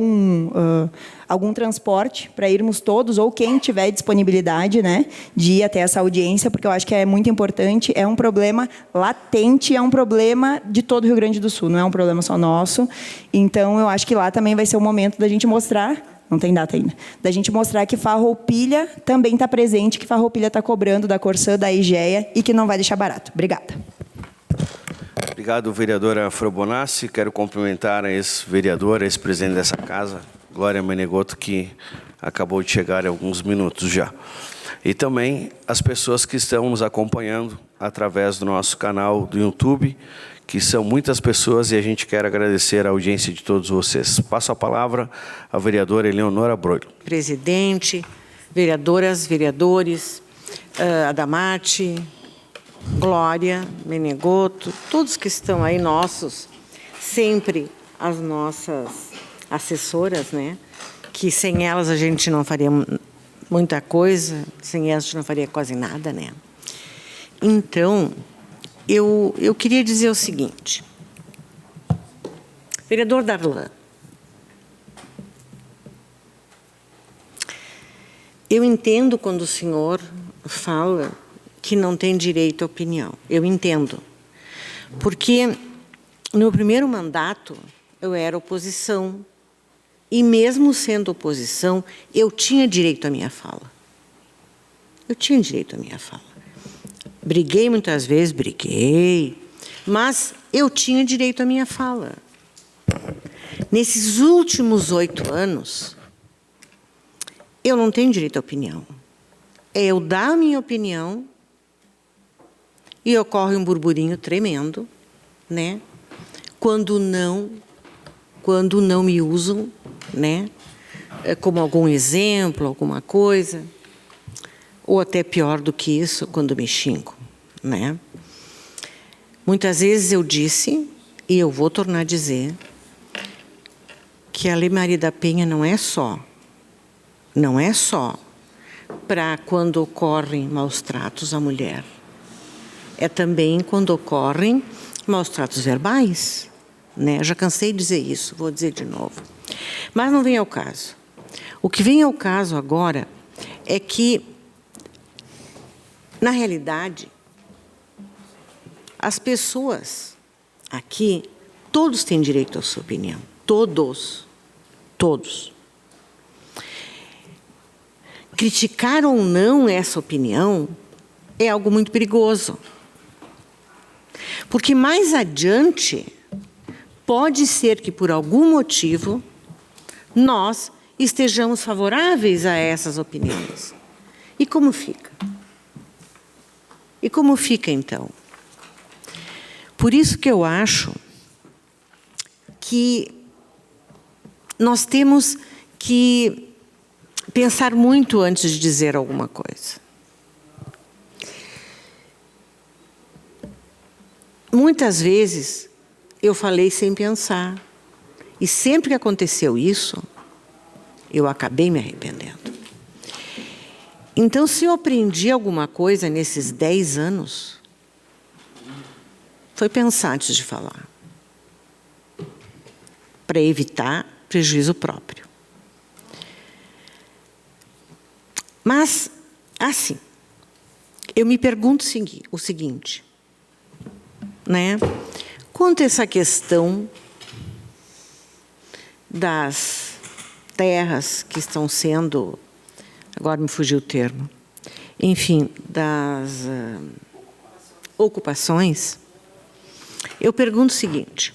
algum transporte para irmos todos, ou quem tiver disponibilidade, né, de ir até essa audiência, porque eu acho que é muito importante. É um problema latente, é um problema de todo o Rio Grande do Sul, não é um problema só nosso. Então, eu acho que lá também vai ser o momento da gente mostrar, não tem data ainda, da gente mostrar que Farroupilha também está presente, que Farroupilha está cobrando da Corsã, da IGEA, e que não vai deixar barato. Obrigada. Obrigado, vereadora Frobonassi. Quero cumprimentar a ex-vereadora, ex-presidente dessa casa, Glória Menegotto, que acabou de chegar há alguns minutos já. E também as pessoas que estão nos acompanhando através do nosso canal do YouTube, que são muitas pessoas, e a gente quer agradecer a audiência de todos vocês. Passo a palavra à vereadora Eleonora Broilo. Presidente, vereadoras, vereadores, Adamati, Glória Menegotto, todos que estão aí, sempre as nossas assessoras, né? Que sem elas a gente não faria muita coisa, sem elas a gente não faria quase nada, né? Então, eu queria dizer o seguinte. Vereador Darlan, eu entendo quando o senhor fala que não tem direito à opinião. Eu entendo. Porque no meu primeiro mandato eu era oposição. E mesmo sendo oposição, eu tinha direito à minha fala. Eu tinha direito à minha fala. Briguei muitas vezes, mas eu tinha direito à minha fala. Nesses últimos 8 anos, eu não tenho direito à opinião. É eu dar a minha opinião e ocorre um burburinho tremendo, né? Quando não me usam, né? Como algum exemplo, alguma coisa, ou até pior do que isso, quando me xingam, né? Muitas vezes eu disse, e eu vou tornar a dizer, que a Lei Maria da Penha não é só para quando ocorrem maus tratos à mulher. É também quando ocorrem maus tratos verbais, né? Já cansei de dizer isso, vou dizer de novo. Mas não vem ao caso. O que vem ao caso agora é que, na realidade, as pessoas aqui, todos têm direito à sua opinião. Todos. Todos. Criticar ou não essa opinião é algo muito perigoso. Porque mais adiante, pode ser que por algum motivo nós estejamos favoráveis a essas opiniões. E como fica? E como fica, então? Por isso que eu acho que nós temos que pensar muito antes de dizer alguma coisa. Muitas vezes eu falei sem pensar. E sempre que aconteceu isso, eu acabei me arrependendo. Então, se eu aprendi alguma coisa nesses 10 anos, foi pensar antes de falar, para evitar prejuízo próprio. Mas, assim, eu me pergunto o seguinte, né? Quanto a essa questão das terras que estão sendo, agora me fugiu o termo, enfim, das ocupações, eu pergunto o seguinte: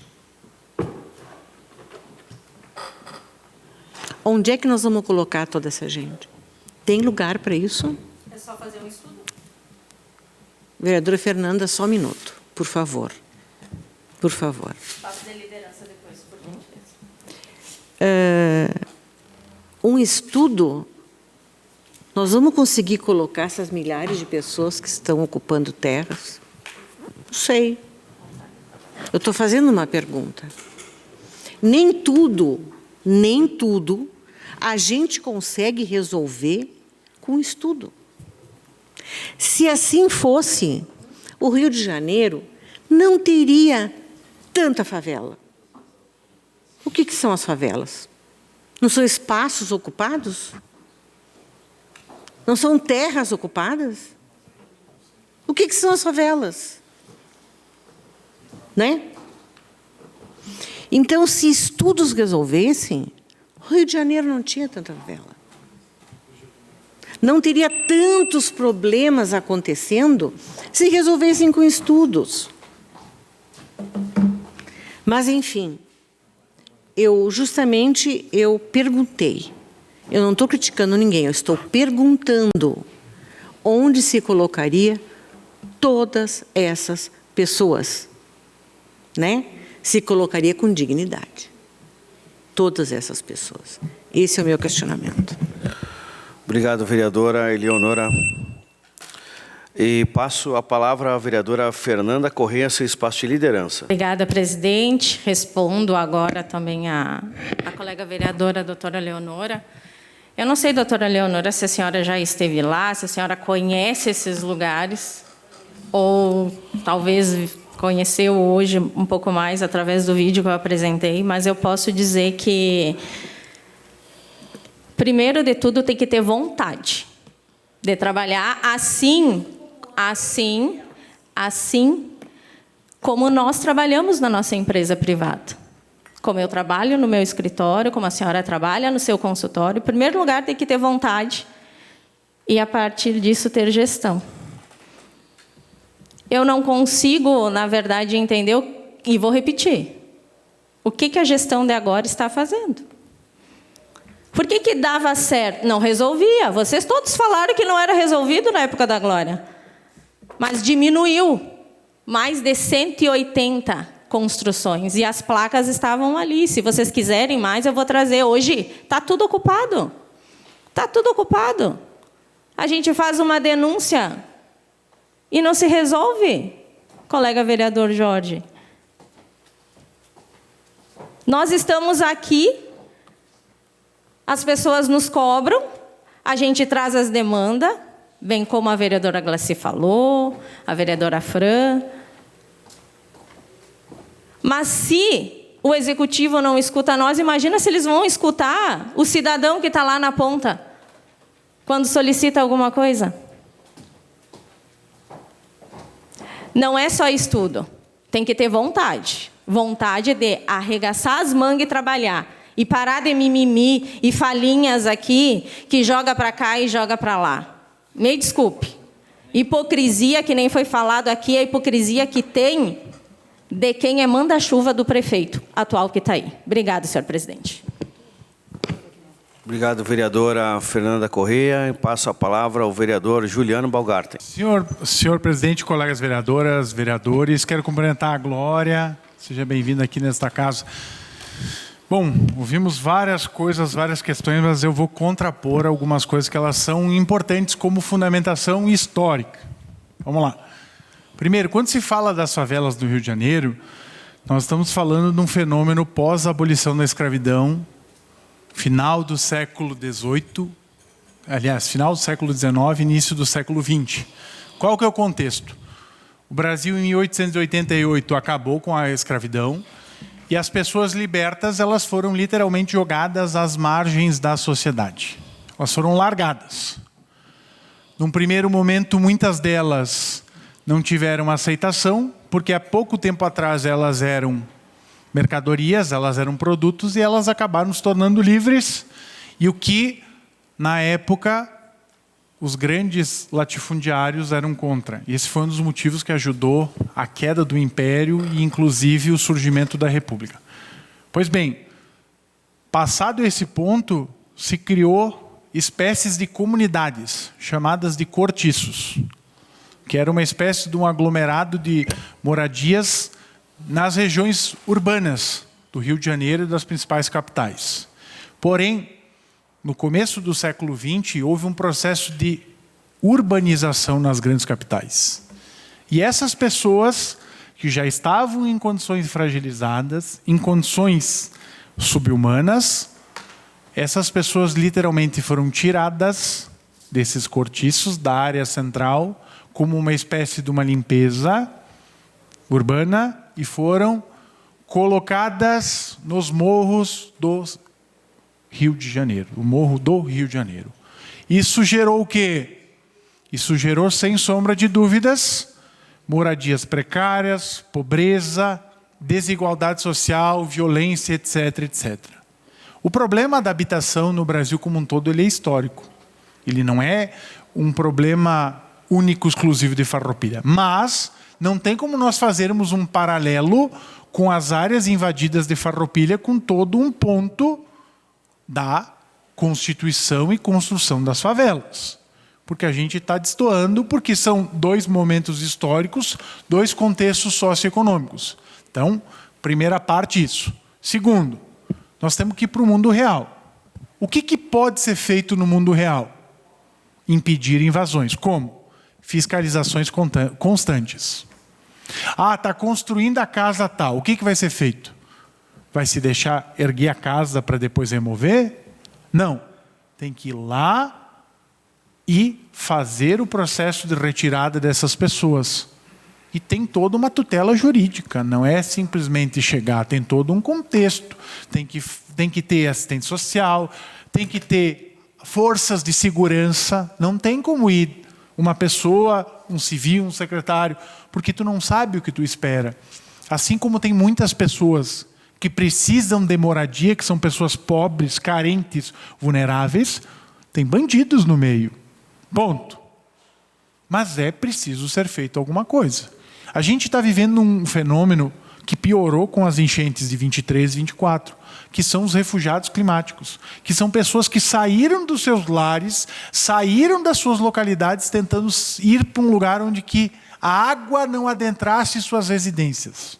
onde é que nós vamos colocar toda essa gente? Tem lugar para isso? É só fazer um estudo. Vereadora Fernanda, só um minuto, por favor. Por favor. Passo de liderança depois, por gentileza. Um estudo, nós vamos conseguir colocar essas milhares de pessoas que estão ocupando terras? Não sei. Eu estou fazendo uma pergunta. Nem tudo a gente consegue resolver com estudo. Se assim fosse, o Rio de Janeiro não teria tanta favela. O que são as favelas? Não são espaços ocupados? Não são terras ocupadas? O que são as favelas? Né? Então, se estudos resolvessem, o Rio de Janeiro não tinha tanta favela. Não teria tantos problemas acontecendo se resolvessem com estudos. Mas, enfim, eu perguntei. Eu não estou criticando ninguém, eu estou perguntando onde se colocaria todas essas pessoas, né? Se colocaria com dignidade. Todas essas pessoas. Esse é o meu questionamento. Obrigado, vereadora Eleonora. E passo a palavra à vereadora Fernanda Corrêa, seu espaço de liderança. Obrigada, presidente. Respondo agora também a colega vereadora, doutora Leonora. Eu não sei, doutora Leonora, se a senhora já esteve lá, se a senhora conhece esses lugares, ou talvez conheceu hoje um pouco mais através do vídeo que eu apresentei, mas eu posso dizer que, primeiro de tudo, tem que ter vontade de trabalhar assim como nós trabalhamos na nossa empresa privada. Como eu trabalho no meu escritório, como a senhora trabalha no seu consultório, em primeiro lugar, tem que ter vontade e, a partir disso, ter gestão. Eu não consigo, na verdade, entender, e vou repetir, o que a gestão de agora está fazendo. Por que dava certo? Não resolvia. Vocês todos falaram que não era resolvido na época da Glória. Mas diminuiu. Mais de 180 construções. E as placas estavam ali. Se vocês quiserem mais, eu vou trazer. Hoje está tudo ocupado. Está tudo ocupado. A gente faz uma denúncia e não se resolve, colega vereador Jorge. Nós estamos aqui, as pessoas nos cobram, a gente traz as demandas, bem como a vereadora Glaci falou, a vereadora Fran. Mas se o executivo não escuta nós, imagina se eles vão escutar o cidadão que está lá na ponta, quando solicita alguma coisa. Não é só estudo, tem que ter vontade. Vontade de arregaçar as mangas e trabalhar. E parar de mimimi e falinhas aqui, que joga para cá e joga para lá. Me desculpe. Hipocrisia, que nem foi falado aqui, a hipocrisia que tem de quem é manda-chuva do prefeito atual que está aí. Obrigada, senhor presidente. Obrigado, vereadora Fernanda Corrêa. Passo a palavra ao vereador Juliano Balgarten. Senhor presidente, colegas vereadoras, vereadores, quero cumprimentar a Glória. Seja bem-vinda aqui nesta casa. Bom, ouvimos várias coisas, várias questões, mas eu vou contrapor algumas coisas que elas são importantes como fundamentação histórica. Vamos lá. Primeiro, quando se fala das favelas do Rio de Janeiro, nós estamos falando de um fenômeno pós-abolição da escravidão, final do século XVIII, aliás, final do século XIX, início do século XX. Qual que é o contexto? O Brasil, em 1888, acabou com a escravidão e as pessoas libertas, elas foram literalmente jogadas às margens da sociedade. Elas foram largadas. Num primeiro momento, muitas delas não tiveram aceitação, porque há pouco tempo atrás elas eram mercadorias, elas eram produtos e elas acabaram se tornando livres. E o que, na época, os grandes latifundiários eram contra. E esse foi um dos motivos que ajudou a queda do Império e, inclusive, o surgimento da República. Pois bem, passado esse ponto, se criou espécies de comunidades, chamadas de cortiços, que era uma espécie de um aglomerado de moradias nas regiões urbanas do Rio de Janeiro e das principais capitais. Porém, no começo do século XX, houve um processo de urbanização nas grandes capitais. E essas pessoas que já estavam em condições fragilizadas, em condições subhumanas, essas pessoas literalmente foram tiradas desses cortiços da área central como uma espécie de uma limpeza urbana e foram colocadas nos morros do Rio de Janeiro, o morro do Rio de Janeiro. Isso gerou o quê? Isso gerou, sem sombra de dúvidas, moradias precárias, pobreza, desigualdade social, violência, etc, etc. O problema da habitação no Brasil como um todo, ele é histórico. Ele não é um problema único, exclusivo de Farroupilha. Mas não tem como nós fazermos um paralelo com as áreas invadidas de Farroupilha com todo um ponto da constituição e construção das favelas. Porque a gente está destoando, porque são dois momentos históricos, dois contextos socioeconômicos. Então, primeira parte, isso. Segundo, nós temos que ir para o mundo real. O que pode ser feito no mundo real? Impedir invasões. Como? Fiscalizações constantes. Ah, está construindo a casa tal. O que vai ser feito? Vai se deixar erguer a casa para depois remover? Não. Tem que ir lá e fazer o processo de retirada dessas pessoas. E tem toda uma tutela jurídica, não é simplesmente chegar, tem todo um contexto. Tem que ter assistente social, tem que ter forças de segurança, não tem como ir uma pessoa, um civil, um secretário, porque tu não sabe o que tu espera. Assim como tem muitas pessoas que precisam de moradia, que são pessoas pobres, carentes, vulneráveis, tem bandidos no meio. Ponto. Mas é preciso ser feito alguma coisa. A gente está vivendo um fenômeno que piorou com as enchentes de 23 e 24, que são os refugiados climáticos, que são pessoas que saíram dos seus lares, saíram das suas localidades, tentando ir para um lugar onde que a água não adentrasse suas residências.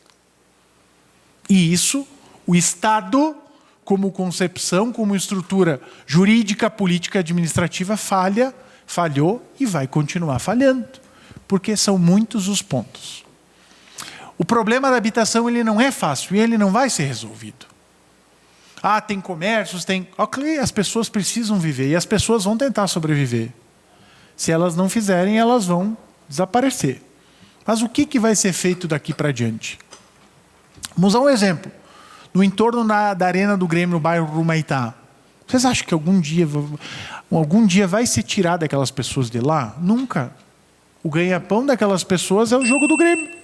E isso, o Estado, como concepção, como estrutura jurídica, política, administrativa, falhou e vai continuar falhando, porque são muitos os pontos. O problema da habitação, ele não é fácil e ele não vai ser resolvido. Ah, tem comércios, tem... Ok, as pessoas precisam viver e as pessoas vão tentar sobreviver. Se elas não fizerem, elas vão desaparecer. Mas o que vai ser feito daqui para diante? Vamos dar um exemplo. No entorno da Arena do Grêmio, no bairro Rumaitá. Vocês acham que algum dia vai se tirar daquelas pessoas de lá? Nunca. O ganha-pão daquelas pessoas é o jogo do Grêmio.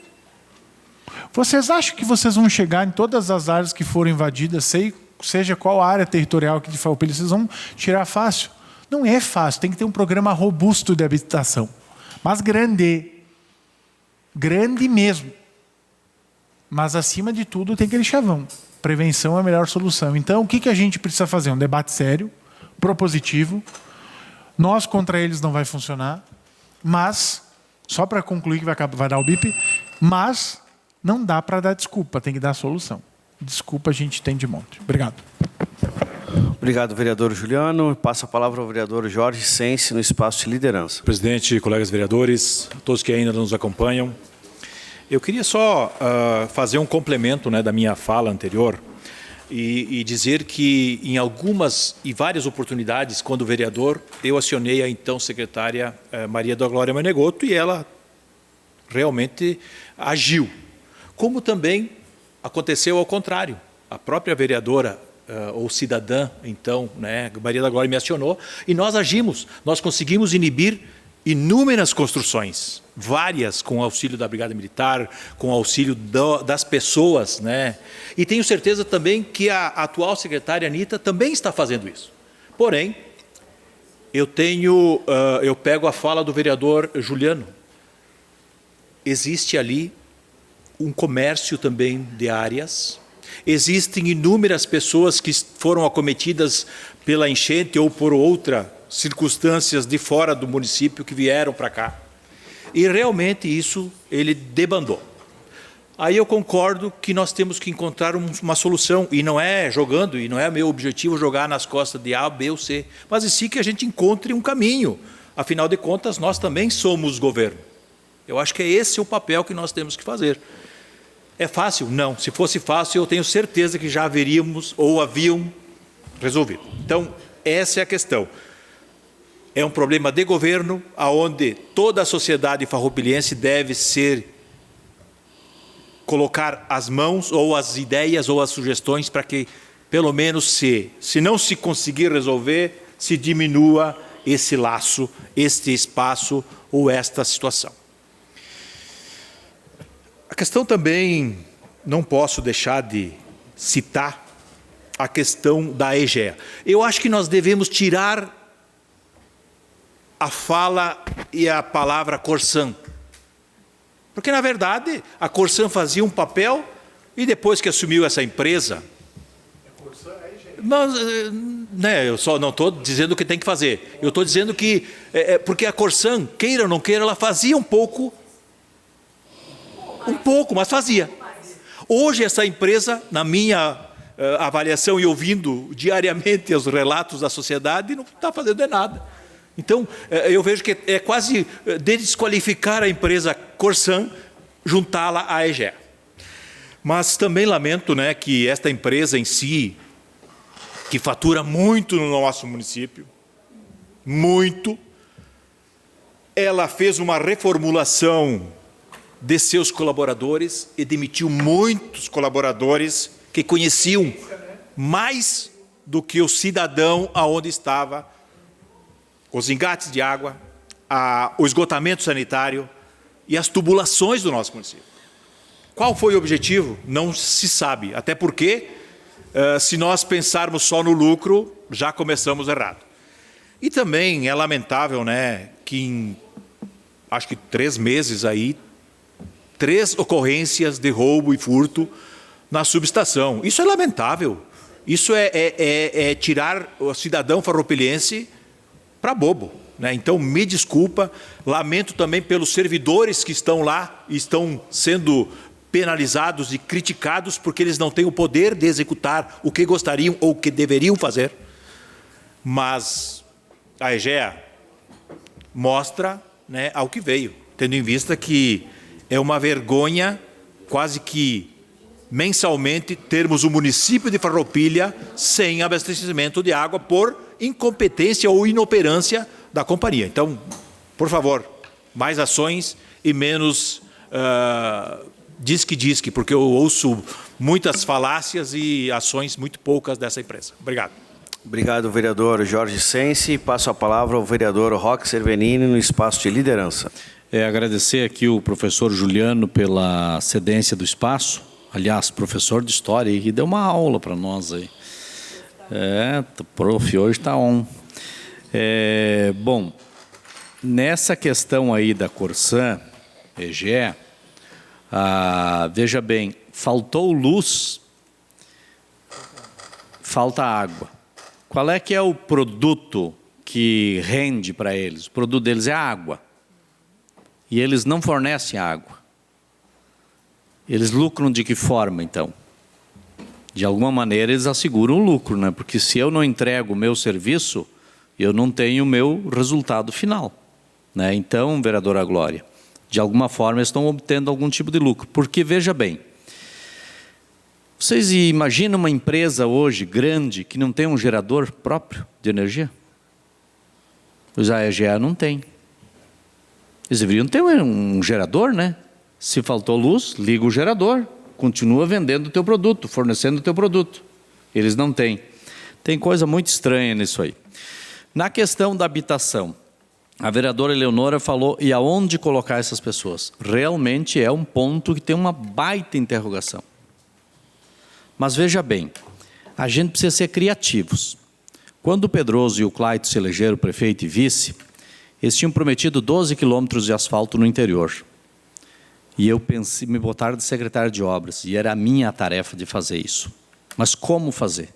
Vocês acham que vocês vão chegar em todas as áreas que foram invadidas, seja qual área territorial que de Farroupilha, vocês vão tirar fácil? Não é fácil, tem que ter um programa robusto de habitação. Mas grande. Grande mesmo. Mas acima de tudo tem aquele chavão. Prevenção é a melhor solução. Então o que a gente precisa fazer? Um debate sério, propositivo. Nós contra eles não vai funcionar. Mas, só para concluir que vai dar o bip, mas não dá para dar desculpa, tem que dar solução. Desculpa a gente tem de monte. Obrigado. Obrigado, vereador Juliano. Passo a palavra ao vereador Jorge Sense, no espaço de liderança. Presidente, colegas vereadores, todos que ainda nos acompanham. Eu queria só fazer um complemento, né, da minha fala anterior e dizer que em algumas e várias oportunidades, quando vereador, eu acionei a então secretária Maria da Glória Menegoto e ela realmente agiu. Como também aconteceu ao contrário. A própria vereadora ou cidadã, então, né, Maria da Glória me acionou e nós agimos. Nós conseguimos inibir inúmeras construções, várias com auxílio da Brigada Militar, com auxílio das pessoas, né? E tenho certeza também que a atual secretária Anitta também está fazendo isso. Porém, eu pego a fala do vereador Juliano. Existe ali um comércio também de áreas, existem inúmeras pessoas que foram acometidas pela enchente ou por outra circunstâncias de fora do município que vieram para cá. E realmente isso ele debandou. aí eu concordo que nós temos que encontrar uma solução, e não é jogando, e não é meu objetivo jogar nas costas de A, B ou C, mas sim que a gente encontre um caminho. Afinal de contas, nós também somos governo. Eu acho que é esse o papel que nós temos que fazer. É fácil? Não. Se fosse fácil, eu tenho certeza que já haveríamos ou haviam resolvido. Então, essa é a questão. É um problema de governo, onde toda a sociedade farroupilhense deve colocar as mãos, ou as ideias, ou as sugestões, para que, pelo menos, se não se conseguir resolver, se diminua esse laço, este espaço ou esta situação. A questão também, não posso deixar de citar a questão da EGEA. Eu acho que nós devemos tirar a fala e a palavra Corsan. Porque, na verdade, a Corsan fazia um papel e depois que assumiu essa empresa... Mas, né, eu só não estou dizendo o que tem que fazer. Eu estou dizendo que... porque a Corsan, queira ou não queira, ela fazia um pouco, mas fazia. Hoje, essa empresa, na minha avaliação e ouvindo diariamente os relatos da sociedade, não está fazendo nada. Então, eu vejo que é quase desqualificar a empresa Corsan, juntá-la à EGEA. Mas também lamento, né, que esta empresa em si, que fatura muito no nosso município, muito, ela fez uma reformulação de seus colaboradores e demitiu muitos colaboradores que conheciam mais do que o cidadão aonde estava os engates de água, o esgotamento sanitário e as tubulações do nosso município. Qual foi o objetivo? Não se sabe, até porque, se nós pensarmos só no lucro, já começamos errado. E também é lamentável, né, que em, acho que 3 meses aí, 3 ocorrências de roubo e furto na subestação. Isso é lamentável. Isso é tirar o cidadão farroupilhense para bobo, né? Então, me desculpa, lamento também pelos servidores que estão lá e estão sendo penalizados e criticados porque eles não têm o poder de executar o que gostariam ou o que deveriam fazer. Mas a EGEA mostra, né, ao que veio, tendo em vista que é uma vergonha, quase que mensalmente, termos o município de Farroupilha sem abastecimento de água por incompetência ou inoperância da companhia. Então, por favor, mais ações e menos disque, porque eu ouço muitas falácias e ações muito poucas dessa empresa. Obrigado. Obrigado, vereador Jorge Sensi. Passo a palavra ao vereador Roque Cervenini no espaço de liderança. Agradecer aqui o professor Juliano pela cedência do espaço. Aliás, professor de história, que deu uma aula para nós aí. O prof hoje está on. Bom, nessa questão aí da Corsan, EGEA, veja bem, faltou luz, falta água. Qual é que é o produto que rende para eles? O produto deles é a água. E eles não fornecem água. Eles lucram de que forma, então? De alguma maneira, eles asseguram o lucro, né? Porque se eu não entrego o meu serviço, eu não tenho o meu resultado final, né? Então, vereadora Glória, de alguma forma, eles estão obtendo algum tipo de lucro. Porque, veja bem, vocês imaginam uma empresa hoje grande que não tem um gerador próprio de energia? Pois a EGEA não tem. Eles deveriam ter um gerador, né? Se faltou luz, liga o gerador, continua vendendo o teu produto, fornecendo o teu produto. Eles não têm. Tem coisa muito estranha nisso aí. Na questão da habitação, a vereadora Eleonora falou, e aonde colocar essas pessoas? Realmente é um ponto que tem uma baita interrogação. Mas veja bem, a gente precisa ser criativos. Quando o Pedroso e o Claito se elegeram prefeito e vice, eles tinham prometido 12 quilômetros de asfalto no interior. E eu pensei, me botaram de secretário de obras, e era a minha tarefa de fazer isso. Mas como fazer?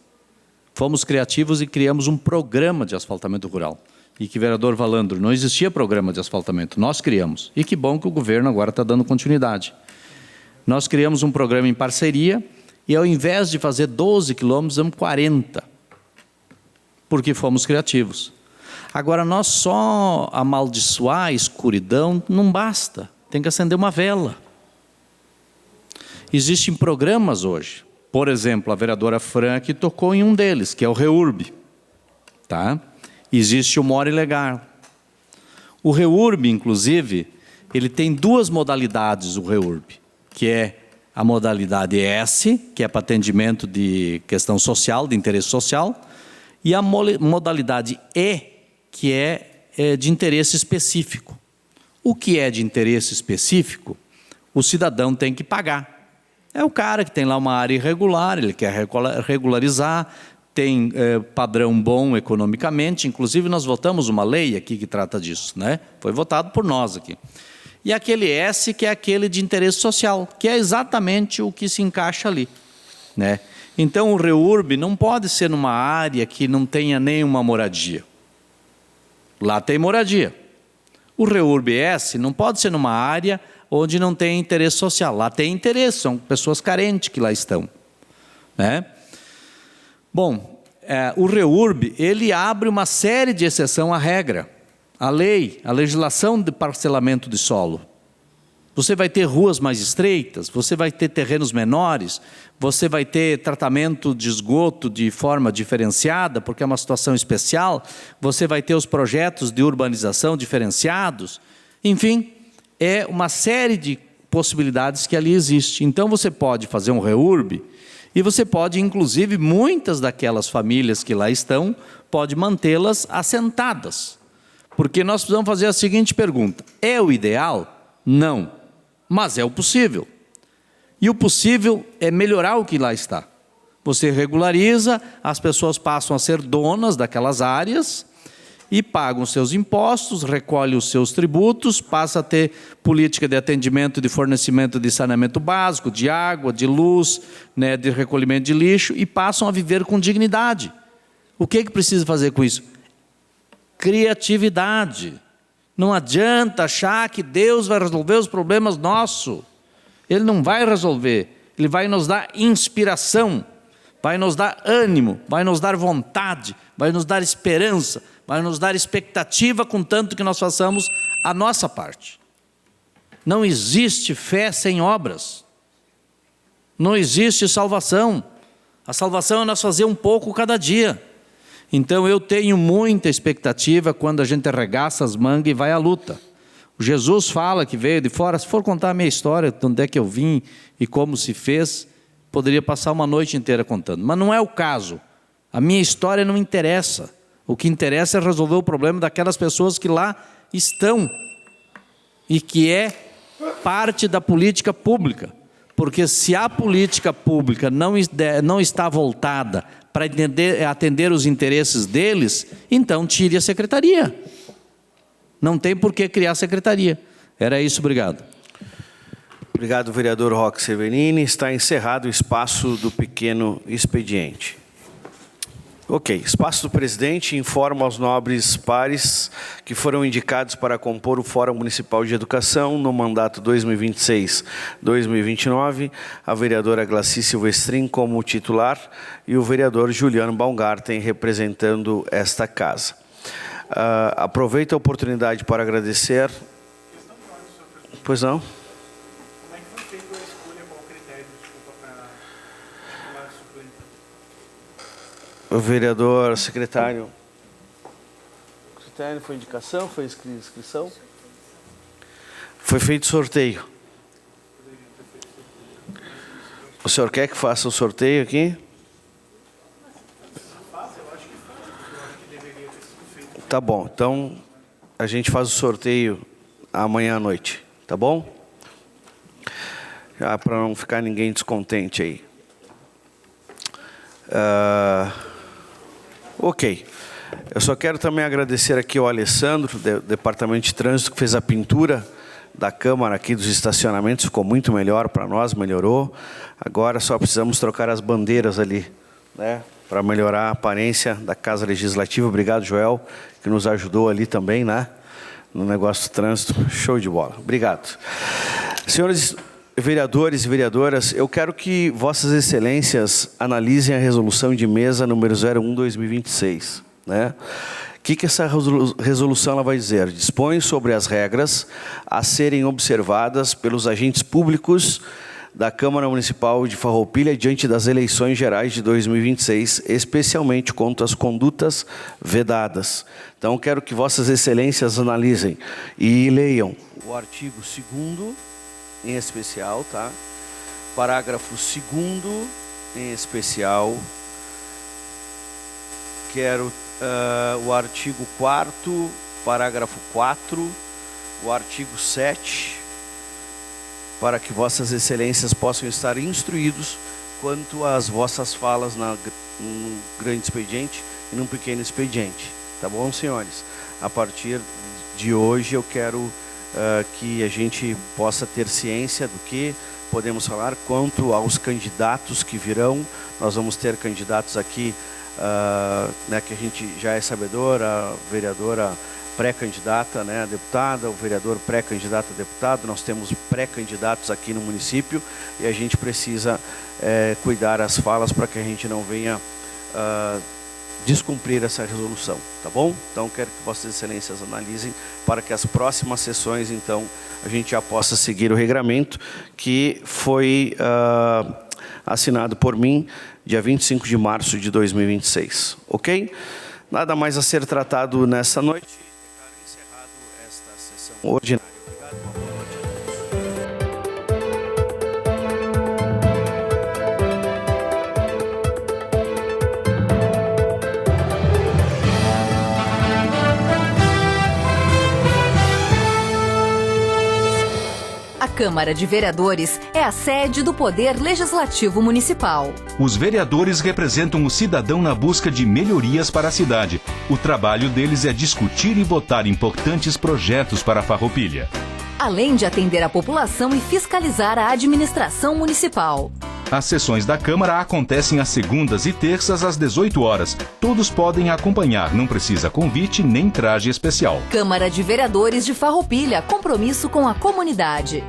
Fomos criativos e criamos um programa de asfaltamento rural. E que, vereador Valandro, não existia programa de asfaltamento, nós criamos. E que bom que o governo agora está dando continuidade. Nós criamos um programa em parceria e ao invés de fazer 12 quilômetros, fizemos 40, porque fomos criativos. Agora, nós só amaldiçoar a escuridão não basta, tem que acender uma vela. Existem programas hoje, por exemplo, a vereadora Frank tocou em um deles, que é o REURB. Tá? Existe o More Legal. O REURB, inclusive, ele tem duas modalidades, o REURB, que é a modalidade S, que é para atendimento de questão social, de interesse social, e a modalidade E, que é de interesse específico. O que é de interesse específico, o cidadão tem que pagar. É o cara que tem lá uma área irregular, ele quer regularizar, tem padrão bom economicamente, inclusive nós votamos uma lei aqui que trata disso, né? Foi votado por nós aqui. E aquele S, que é aquele de interesse social, que é exatamente o que se encaixa ali, né? Então o REURB não pode ser numa área que não tenha nenhuma moradia. Lá tem moradia. O REURB S não pode ser numa área onde não tem interesse social. Lá tem interesse, são pessoas carentes que lá estão, né? Bom, o REURB, ele abre uma série de exceção à regra. A lei, a legislação de parcelamento de solo. Você vai ter ruas mais estreitas, você vai ter terrenos menores, você vai ter tratamento de esgoto de forma diferenciada, porque é uma situação especial, você vai ter os projetos de urbanização diferenciados, enfim, é uma série de possibilidades que ali existe. Então você pode fazer um REURB e você pode, inclusive, muitas daquelas famílias que lá estão, pode mantê-las assentadas. Porque nós precisamos fazer a seguinte pergunta: é o ideal? Não, mas é o possível. E o possível é melhorar o que lá está. Você regulariza, as pessoas passam a ser donas daquelas áreas e pagam os seus impostos, recolhem os seus tributos, passa a ter política de atendimento, de fornecimento de saneamento básico, de água, de luz, né, de recolhimento de lixo, e passam a viver com dignidade. O que precisa fazer com isso? Criatividade. Não adianta achar que Deus vai resolver os problemas nossos. Ele não vai resolver. Ele vai nos dar inspiração, vai nos dar ânimo, vai nos dar vontade, vai nos dar esperança, vai nos dar expectativa, contanto que nós façamos a nossa parte. Não existe fé sem obras. Não existe salvação. A salvação é nós fazer um pouco cada dia. Então eu tenho muita expectativa quando a gente arregaça as mangas e vai à luta. O Jesus fala que veio de fora. Se for contar a minha história, de onde é que eu vim e como se fez, poderia passar uma noite inteira contando. Mas não é o caso. A minha história não interessa. O que interessa é resolver o problema daquelas pessoas que lá estão e que é parte da política pública. Porque se a política pública não está voltada para atender os interesses deles, então tire a secretaria. Não tem por que criar secretaria. Era isso, obrigado. Obrigado, vereador Roque Severini. Está encerrado o espaço do pequeno expediente. Ok, espaço do presidente informa aos nobres pares que foram indicados para compor o Fórum Municipal de Educação no mandato 2026-2029, a vereadora Glaci Silvestrin como titular e o vereador Juliano Baumgarten representando esta casa. Aproveito a oportunidade para agradecer. Pois não? O vereador secretário. Secretário, foi indicação? Foi inscrição? Foi feito sorteio. O senhor quer que faça o sorteio aqui? Tá bom, então a gente faz o sorteio amanhã à noite, tá bom? Já para não ficar ninguém descontente aí. Ok. Eu só quero também agradecer aqui ao Alessandro, do Departamento de Trânsito, que fez a pintura da Câmara aqui dos estacionamentos, ficou muito melhor para nós, melhorou. Agora só precisamos trocar as bandeiras ali, né, para melhorar a aparência da Casa Legislativa. Obrigado, Joel, que nos ajudou ali também, né, no negócio do trânsito. Show de bola. Obrigado. Senhores, vereadores e vereadoras, eu quero que Vossas Excelências analisem a resolução de mesa número 01/2026, né? O que essa resolução ela vai dizer? Dispõe sobre as regras a serem observadas pelos agentes públicos da Câmara Municipal de Farroupilha diante das eleições gerais de 2026, especialmente contra as condutas vedadas. Então, quero que Vossas Excelências analisem e leiam o artigo 2º, em especial, tá? Parágrafo 2º, em especial. Quero o artigo 4º, parágrafo 4, o artigo 7, para que Vossas Excelências possam estar instruídos quanto às vossas falas num grande expediente e num pequeno expediente. Tá bom, senhores? A partir de hoje eu quero que a gente possa ter ciência do que podemos falar quanto aos candidatos que virão. Nós vamos ter candidatos aqui, né, que a gente já é sabedor, a vereadora pré-candidata, né, a deputada, o vereador pré-candidato a deputado. Nós temos pré-candidatos aqui no município e a gente precisa cuidar as falas para que a gente não venha descumprir essa resolução, tá bom? Então, quero que Vossas Excelências analisem para que as próximas sessões, então, a gente já possa seguir o regramento que foi assinado por mim dia 25 de março de 2026, ok? Nada mais a ser tratado nessa noite. Declaro encerrado esta sessão ordinária. Obrigado, uma boa noite a A Câmara de Vereadores é a sede do Poder Legislativo Municipal. Os vereadores representam o cidadão na busca de melhorias para a cidade. O trabalho deles é discutir e votar importantes projetos para a Farroupilha. Além de atender a população e fiscalizar a administração municipal. As sessões da Câmara acontecem às segundas e terças às 18 horas. Todos podem acompanhar, não precisa convite nem traje especial. Câmara de Vereadores de Farroupilha, compromisso com a comunidade.